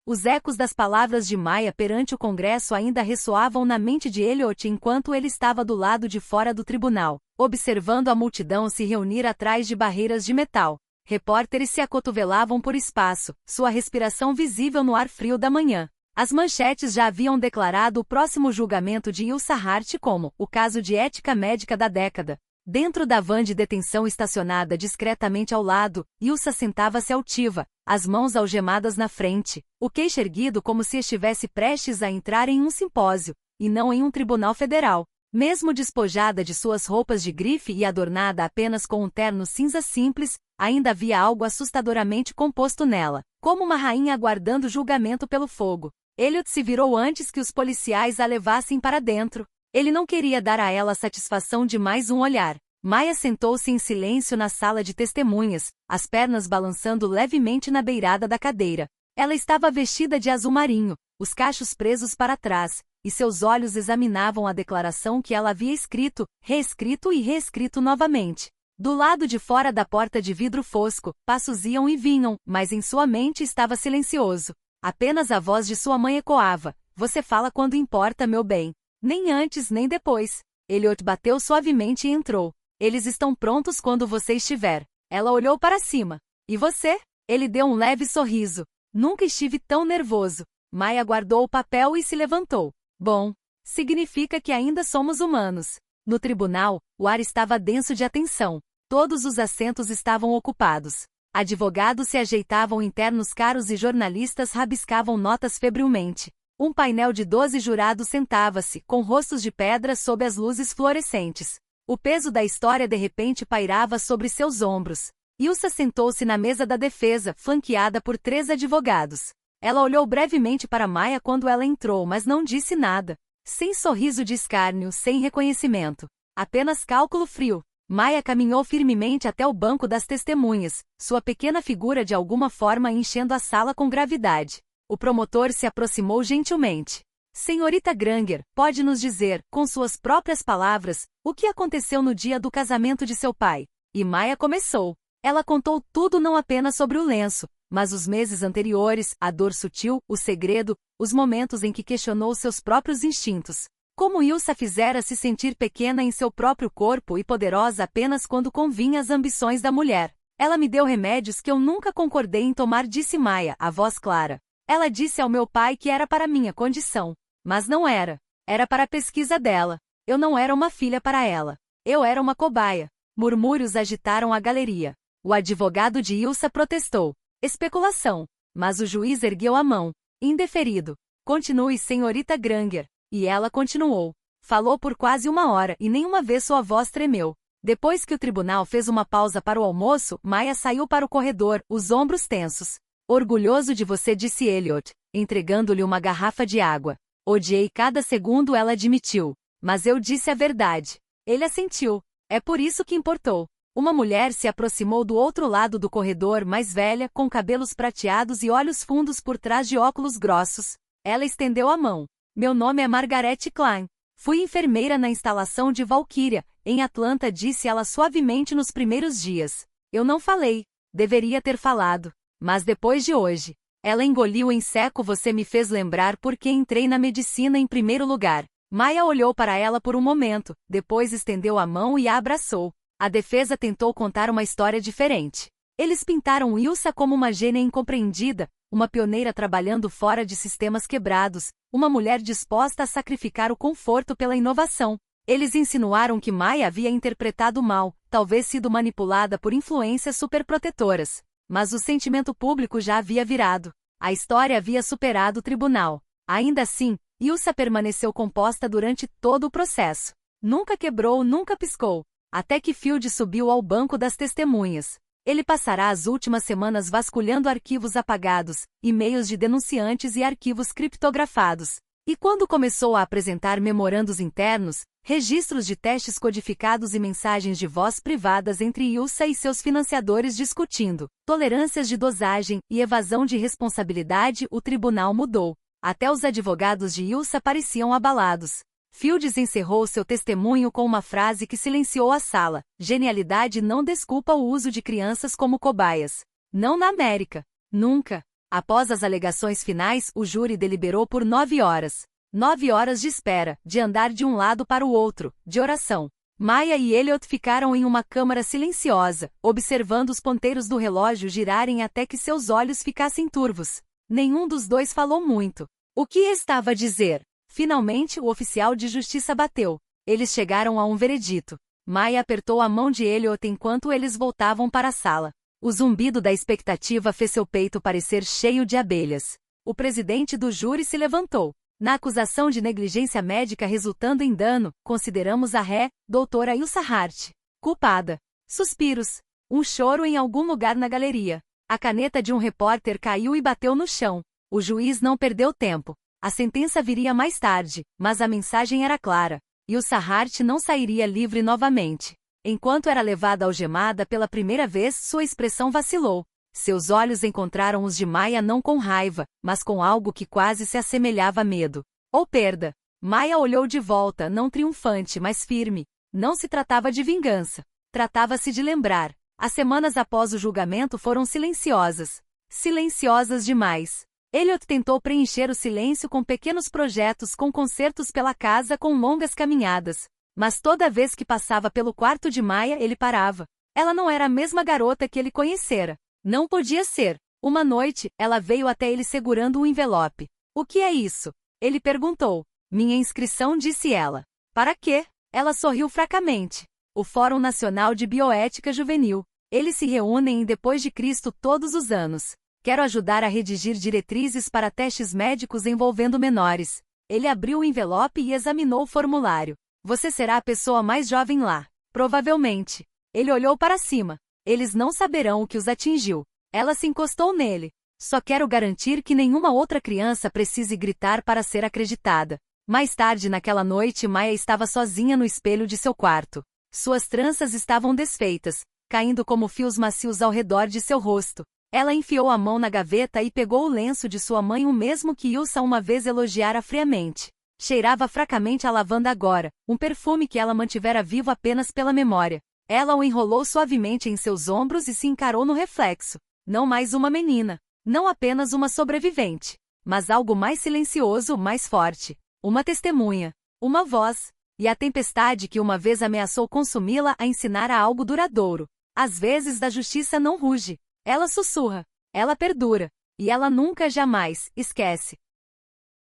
Os ecos das palavras de Maya perante o Congresso ainda ressoavam na mente de Elliot enquanto ele estava do lado de fora do tribunal, observando a multidão se reunir atrás de barreiras de metal. Repórteres se acotovelavam por espaço, sua respiração visível no ar frio da manhã. As manchetes já haviam declarado o próximo julgamento de Ilsa Hart como o caso de ética médica da década. Dentro da van de detenção estacionada discretamente ao lado, Ilsa sentava-se altiva, as mãos algemadas na frente, o queixo erguido como se estivesse prestes a entrar em um simpósio, e não em um tribunal federal. Mesmo despojada de suas roupas de grife e adornada apenas com um terno cinza simples, ainda havia algo assustadoramente composto nela, como uma rainha aguardando julgamento pelo fogo. Elliot se virou antes que os policiais a levassem para dentro. Ele não queria dar a ela a satisfação de mais um olhar. Maya sentou-se em silêncio na sala de testemunhas, as pernas balançando levemente na beirada da cadeira. Ela estava vestida de azul marinho, os cachos presos para trás, e seus olhos examinavam a declaração que ela havia escrito, reescrito e reescrito novamente. Do lado de fora da porta de vidro fosco, passos iam e vinham, mas em sua mente estava silencioso. Apenas a voz de sua mãe ecoava: "Você fala quando importa, meu bem. Nem antes nem depois." Elliot bateu suavemente e entrou. "Eles estão prontos quando você estiver." Ela olhou para cima. "E você?" Ele deu um leve sorriso. "Nunca estive tão nervoso." Maya guardou o papel e se levantou. "Bom, significa que ainda somos humanos." No tribunal, o ar estava denso de atenção. Todos os assentos estavam ocupados. Advogados se ajeitavam em ternos caros e jornalistas rabiscavam notas febrilmente. Um painel de 12 jurados sentava-se, com rostos de pedra sob as luzes fluorescentes. O peso da história de repente pairava sobre seus ombros. Ilsa sentou-se na mesa da defesa, flanqueada por 3 advogados. Ela olhou brevemente para Maya quando ela entrou, mas não disse nada. Sem sorriso de escárnio, sem reconhecimento. Apenas cálculo frio. Maya caminhou firmemente até o banco das testemunhas, sua pequena figura de alguma forma enchendo a sala com gravidade. O promotor se aproximou gentilmente. "Senhorita Granger, pode nos dizer, com suas próprias palavras, o que aconteceu no dia do casamento de seu pai?" E Maya começou. Ela contou tudo não apenas sobre o lenço, mas os meses anteriores, a dor sutil, o segredo, os momentos em que questionou seus próprios instintos. Como Ilsa fizera se sentir pequena em seu próprio corpo e poderosa apenas quando convinha às ambições da mulher. "Ela me deu remédios que eu nunca concordei em tomar", disse Maya, a voz clara. "Ela disse ao meu pai que era para minha condição. Mas não era. Era para a pesquisa dela. Eu não era uma filha para ela. Eu era uma cobaia." Murmúrios agitaram a galeria. O advogado de Ilsa protestou. "Especulação." Mas o juiz ergueu a mão. "Indeferido. Continue, senhorita Granger." E ela continuou. Falou por quase 1 hora e nenhuma vez sua voz tremeu. Depois que o tribunal fez uma pausa para o almoço, Maya saiu para o corredor, os ombros tensos. "Orgulhoso de você", disse Elliot, entregando-lhe uma garrafa de água. "Odiei cada segundo", ela admitiu. "Mas eu disse a verdade." Ele assentiu. "É por isso que importou." Uma mulher se aproximou do outro lado do corredor, mais velha, com cabelos prateados e olhos fundos por trás de óculos grossos. Ela estendeu a mão. "Meu nome é Margaret Klein. Fui enfermeira na instalação de Valkyria, em Atlanta", disse ela suavemente nos primeiros dias. "Eu não falei. Deveria ter falado. Mas depois de hoje." Ela engoliu em seco. "Você me fez lembrar por que entrei na medicina em primeiro lugar." Maya olhou para ela por um momento, depois estendeu a mão e a abraçou. A defesa tentou contar uma história diferente. Eles pintaram Ilsa como uma gênia incompreendida, uma pioneira trabalhando fora de sistemas quebrados, uma mulher disposta a sacrificar o conforto pela inovação. Eles insinuaram que Maya havia interpretado mal, talvez sido manipulada por influências superprotetoras. Mas o sentimento público já havia virado. A história havia superado o tribunal. Ainda assim, Ilsa permaneceu composta durante todo o processo. Nunca quebrou, nunca piscou. Até que Field subiu ao banco das testemunhas. Ele passará as últimas semanas vasculhando arquivos apagados, e-mails de denunciantes e arquivos criptografados. E quando começou a apresentar memorandos internos, registros de testes codificados e mensagens de voz privadas entre Ilsa e seus financiadores discutindo tolerâncias de dosagem e evasão de responsabilidade, o tribunal mudou. Até os advogados de Ilsa pareciam abalados. Fields encerrou seu testemunho com uma frase que silenciou a sala: genialidade não desculpa o uso de crianças como cobaias. Não na América. Nunca. Após as alegações finais, o júri deliberou por 9 horas. 9 horas de espera, de andar de um lado para o outro, de oração. Maya e Elliot ficaram em uma câmara silenciosa, observando os ponteiros do relógio girarem até que seus olhos ficassem turvos. Nenhum dos dois falou muito. O que estava a dizer? Finalmente, o oficial de justiça bateu. Eles chegaram a um veredito. Maya apertou a mão de Elliot enquanto eles voltavam para a sala. O zumbido da expectativa fez seu peito parecer cheio de abelhas. O presidente do júri se levantou. Na acusação de negligência médica resultando em dano, consideramos a ré, doutora Ilsa Hart, culpada. Suspiros. Um choro em algum lugar na galeria. A caneta de um repórter caiu e bateu no chão. O juiz não perdeu tempo. A sentença viria mais tarde, mas a mensagem era clara. Ilsa Hart não sairia livre novamente. Enquanto era levada algemada pela primeira vez, sua expressão vacilou. Seus olhos encontraram os de Maya não com raiva, mas com algo que quase se assemelhava a medo. Ou perda. Maya olhou de volta, não triunfante, mas firme. Não se tratava de vingança. Tratava-se de lembrar. As semanas após o julgamento foram silenciosas. Silenciosas demais. Elliot tentou preencher o silêncio com pequenos projetos, com concertos pela casa, com longas caminhadas. Mas toda vez que passava pelo quarto de Maya, ele parava. Ela não era a mesma garota que ele conhecera. Não podia ser. Uma noite, ela veio até ele segurando um envelope. O que é isso? Ele perguntou. Minha inscrição, disse ela. Para quê? Ela sorriu fracamente. O Fórum Nacional de Bioética Juvenil. Eles se reúnem em Depois de Cristo todos os anos. Quero ajudar a redigir diretrizes para testes médicos envolvendo menores. Ele abriu o envelope e examinou o formulário. Você será a pessoa mais jovem lá. Provavelmente. Ele olhou para cima. Eles não saberão o que os atingiu. Ela se encostou nele. Só quero garantir que nenhuma outra criança precise gritar para ser acreditada. Mais tarde naquela noite, Maya estava sozinha no espelho de seu quarto. Suas tranças estavam desfeitas, caindo como fios macios ao redor de seu rosto. Ela enfiou a mão na gaveta e pegou o lenço de sua mãe, o mesmo que Ilsa uma vez elogiara friamente. Cheirava fracamente a lavanda agora, um perfume que ela mantivera vivo apenas pela memória. Ela o enrolou suavemente em seus ombros e se encarou no reflexo. Não mais uma menina. Não apenas uma sobrevivente. Mas algo mais silencioso, mais forte. Uma testemunha. Uma voz. E a tempestade que uma vez ameaçou consumi-la a ensinar a algo duradouro. Às vezes da justiça não ruge. Ela sussurra. Ela perdura. E ela nunca jamais esquece.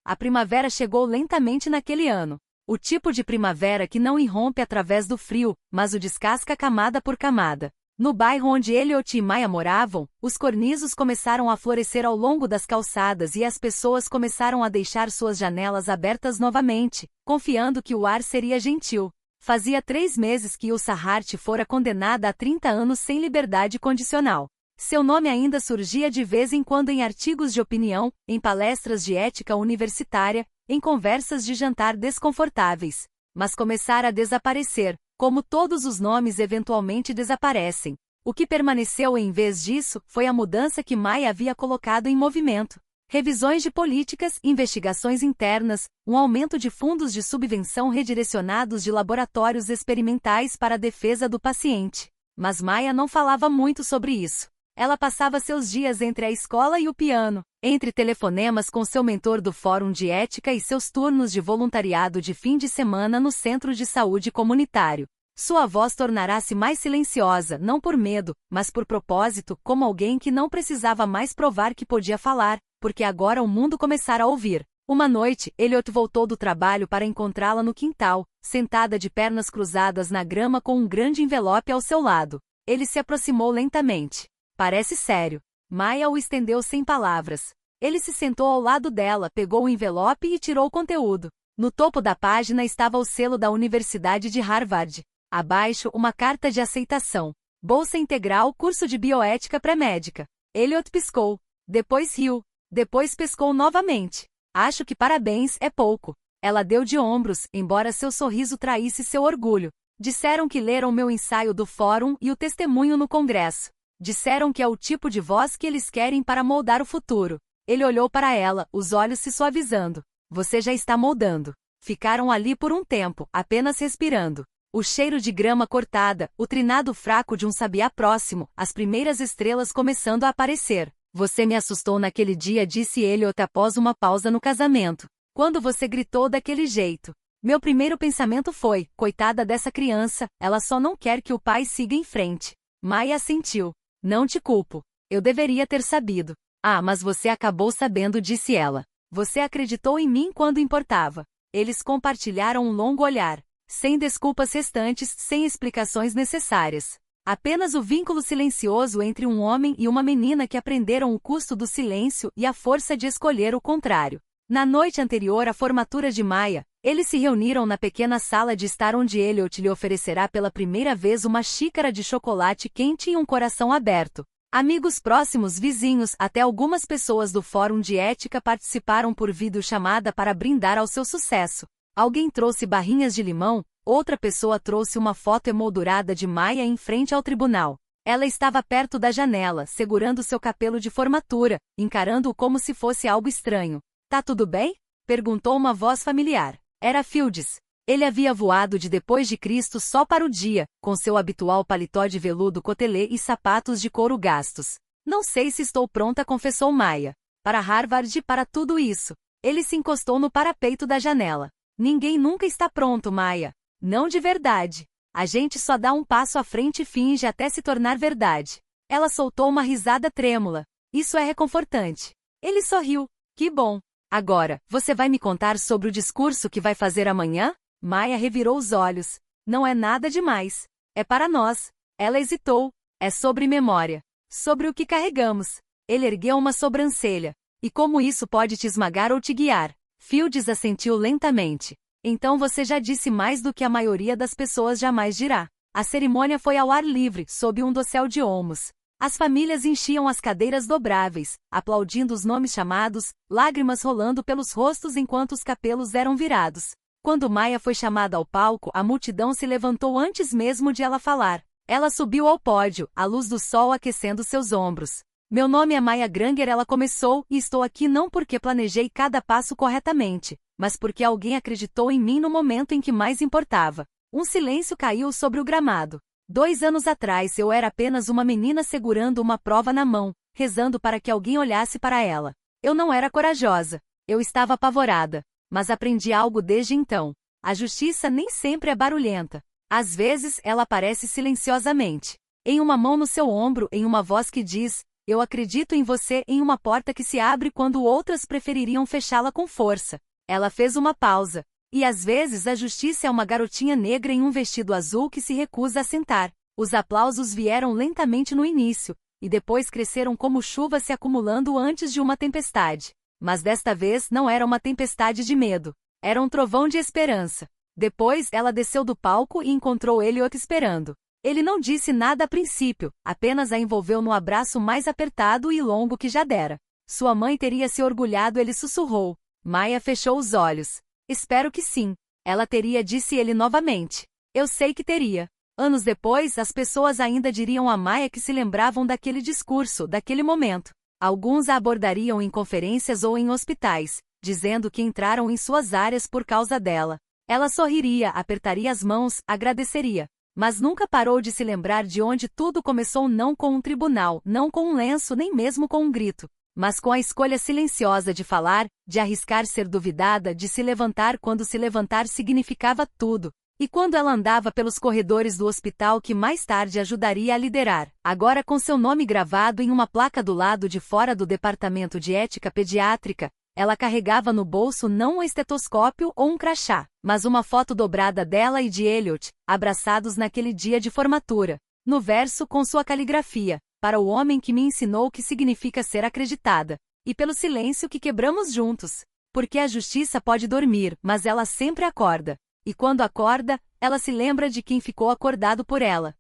A primavera chegou lentamente naquele ano. O tipo de primavera que não irrompe através do frio, mas o descasca camada por camada. No bairro onde Elliot e Maya moravam, os cornizos começaram a florescer ao longo das calçadas e as pessoas começaram a deixar suas janelas abertas novamente, confiando que o ar seria gentil. Fazia 3 meses que Ilsa Hart fora condenada a 30 anos sem liberdade condicional. Seu nome ainda surgia de vez em quando em artigos de opinião, em palestras de ética universitária, em conversas de jantar desconfortáveis. Mas começara a desaparecer, como todos os nomes eventualmente desaparecem. O que permaneceu em vez disso foi a mudança que Maya havia colocado em movimento. Revisões de políticas, investigações internas, um aumento de fundos de subvenção redirecionados de laboratórios experimentais para a defesa do paciente. Mas Maya não falava muito sobre isso. Ela passava seus dias entre a escola e o piano, entre telefonemas com seu mentor do Fórum de Ética e seus turnos de voluntariado de fim de semana no Centro de Saúde Comunitário. Sua voz tornará-se mais silenciosa, não por medo, mas por propósito, como alguém que não precisava mais provar que podia falar, porque agora o mundo começara a ouvir. Uma noite, Elliot voltou do trabalho para encontrá-la no quintal, sentada de pernas cruzadas na grama com um grande envelope ao seu lado. Ele se aproximou lentamente. Parece sério. Maya o estendeu sem palavras. Ele se sentou ao lado dela, pegou o envelope e tirou o conteúdo. No topo da página estava o selo da Universidade de Harvard. Abaixo, uma carta de aceitação. Bolsa integral, curso de bioética pré-médica. Elliot piscou. Depois riu. Depois pescou novamente. Acho que parabéns é pouco. Ela deu de ombros, embora seu sorriso traísse seu orgulho. Disseram que leram meu ensaio do fórum e o testemunho no congresso. Disseram que é o tipo de voz que eles querem para moldar o futuro. Ele olhou para ela, os olhos se suavizando. Você já está moldando. Ficaram ali por um tempo, apenas respirando. O cheiro de grama cortada, o trinado fraco de um sabiá próximo, as primeiras estrelas começando a aparecer. Você me assustou naquele dia, disse Elliot após uma pausa no casamento. Quando você gritou daquele jeito. Meu primeiro pensamento foi, coitada dessa criança, ela só não quer que o pai siga em frente. Maya assentiu. Não te culpo. Eu deveria ter sabido. Ah, mas você acabou sabendo, disse ela. Você acreditou em mim quando importava. Eles compartilharam um longo olhar. Sem desculpas restantes, sem explicações necessárias. Apenas o vínculo silencioso entre um homem e uma menina que aprenderam o custo do silêncio e a força de escolher o contrário. Na noite anterior à formatura de Maya, eles se reuniram na pequena sala de estar onde Elliot lhe oferecerá pela primeira vez uma xícara de chocolate quente e um coração aberto. Amigos próximos, vizinhos, até algumas pessoas do Fórum de Ética participaram por videochamada para brindar ao seu sucesso. Alguém trouxe barrinhas de limão, outra pessoa trouxe uma foto emoldurada de Maya em frente ao tribunal. Ela estava perto da janela, segurando seu capelo de formatura, encarando-o como se fosse algo estranho. Tá tudo bem? Perguntou uma voz familiar. Era Fields. Ele havia voado de depois de Cristo só para o dia, com seu habitual paletó de veludo cotelê e sapatos de couro gastos. Não sei se estou pronta, confessou Maya. Para Harvard e para tudo isso. Ele se encostou no parapeito da janela. Ninguém nunca está pronto, Maya. Não de verdade. A gente só dá um passo à frente e finge até se tornar verdade. Ela soltou uma risada trêmula. Isso é reconfortante. Ele sorriu. Que bom. Agora, você vai me contar sobre o discurso que vai fazer amanhã? Maya revirou os olhos. Não é nada demais. É para nós. Ela hesitou. É sobre memória. Sobre o que carregamos. Ele ergueu uma sobrancelha. E como isso pode te esmagar ou te guiar? Fields assentiu lentamente. Então você já disse mais do que a maioria das pessoas jamais dirá. A cerimônia foi ao ar livre, sob um dossel de olmos. As famílias enchiam as cadeiras dobráveis, aplaudindo os nomes chamados, lágrimas rolando pelos rostos enquanto os capelos eram virados. Quando Maya foi chamada ao palco, a multidão se levantou antes mesmo de ela falar. Ela subiu ao pódio, a luz do sol aquecendo seus ombros. Meu nome é Maya Granger, ela começou, e estou aqui não porque planejei cada passo corretamente, mas porque alguém acreditou em mim no momento em que mais importava. Um silêncio caiu sobre o gramado. 2 anos atrás eu era apenas uma menina segurando uma prova na mão, rezando para que alguém olhasse para ela. Eu não era corajosa. Eu estava apavorada. Mas aprendi algo desde então. A justiça nem sempre é barulhenta. Às vezes ela aparece silenciosamente. Em uma mão no seu ombro, em uma voz que diz, eu acredito em você, em uma porta que se abre quando outras prefeririam fechá-la com força. Ela fez uma pausa. E às vezes a justiça é uma garotinha negra em um vestido azul que se recusa a sentar. Os aplausos vieram lentamente no início, e depois cresceram como chuva se acumulando antes de uma tempestade. Mas desta vez não era uma tempestade de medo. Era um trovão de esperança. Depois ela desceu do palco e encontrou Elliot esperando. Ele não disse nada a princípio, apenas a envolveu no abraço mais apertado e longo que já dera. Sua mãe teria se orgulhado, ele sussurrou. Maya fechou os olhos. Espero que sim. Ela teria, disse ele novamente. Eu sei que teria. Anos depois, as pessoas ainda diriam a Maya que se lembravam daquele discurso, daquele momento. Alguns a abordariam em conferências ou em hospitais, dizendo que entraram em suas áreas por causa dela. Ela sorriria, apertaria as mãos, agradeceria. Mas nunca parou de se lembrar de onde tudo começou, não com um tribunal, não com um lenço, nem mesmo com um grito. Mas com a escolha silenciosa de falar, de arriscar ser duvidada, de se levantar quando se levantar significava tudo. E quando ela andava pelos corredores do hospital que mais tarde ajudaria a liderar, agora com seu nome gravado em uma placa do lado de fora do Departamento de Ética Pediátrica, ela carregava no bolso não um estetoscópio ou um crachá, mas uma foto dobrada dela e de Elliot, abraçados naquele dia de formatura. No verso com sua caligrafia. Para o homem que me ensinou o que significa ser acreditada, e pelo silêncio que quebramos juntos. Porque a justiça pode dormir, mas ela sempre acorda. E quando acorda, ela se lembra de quem ficou acordado por ela.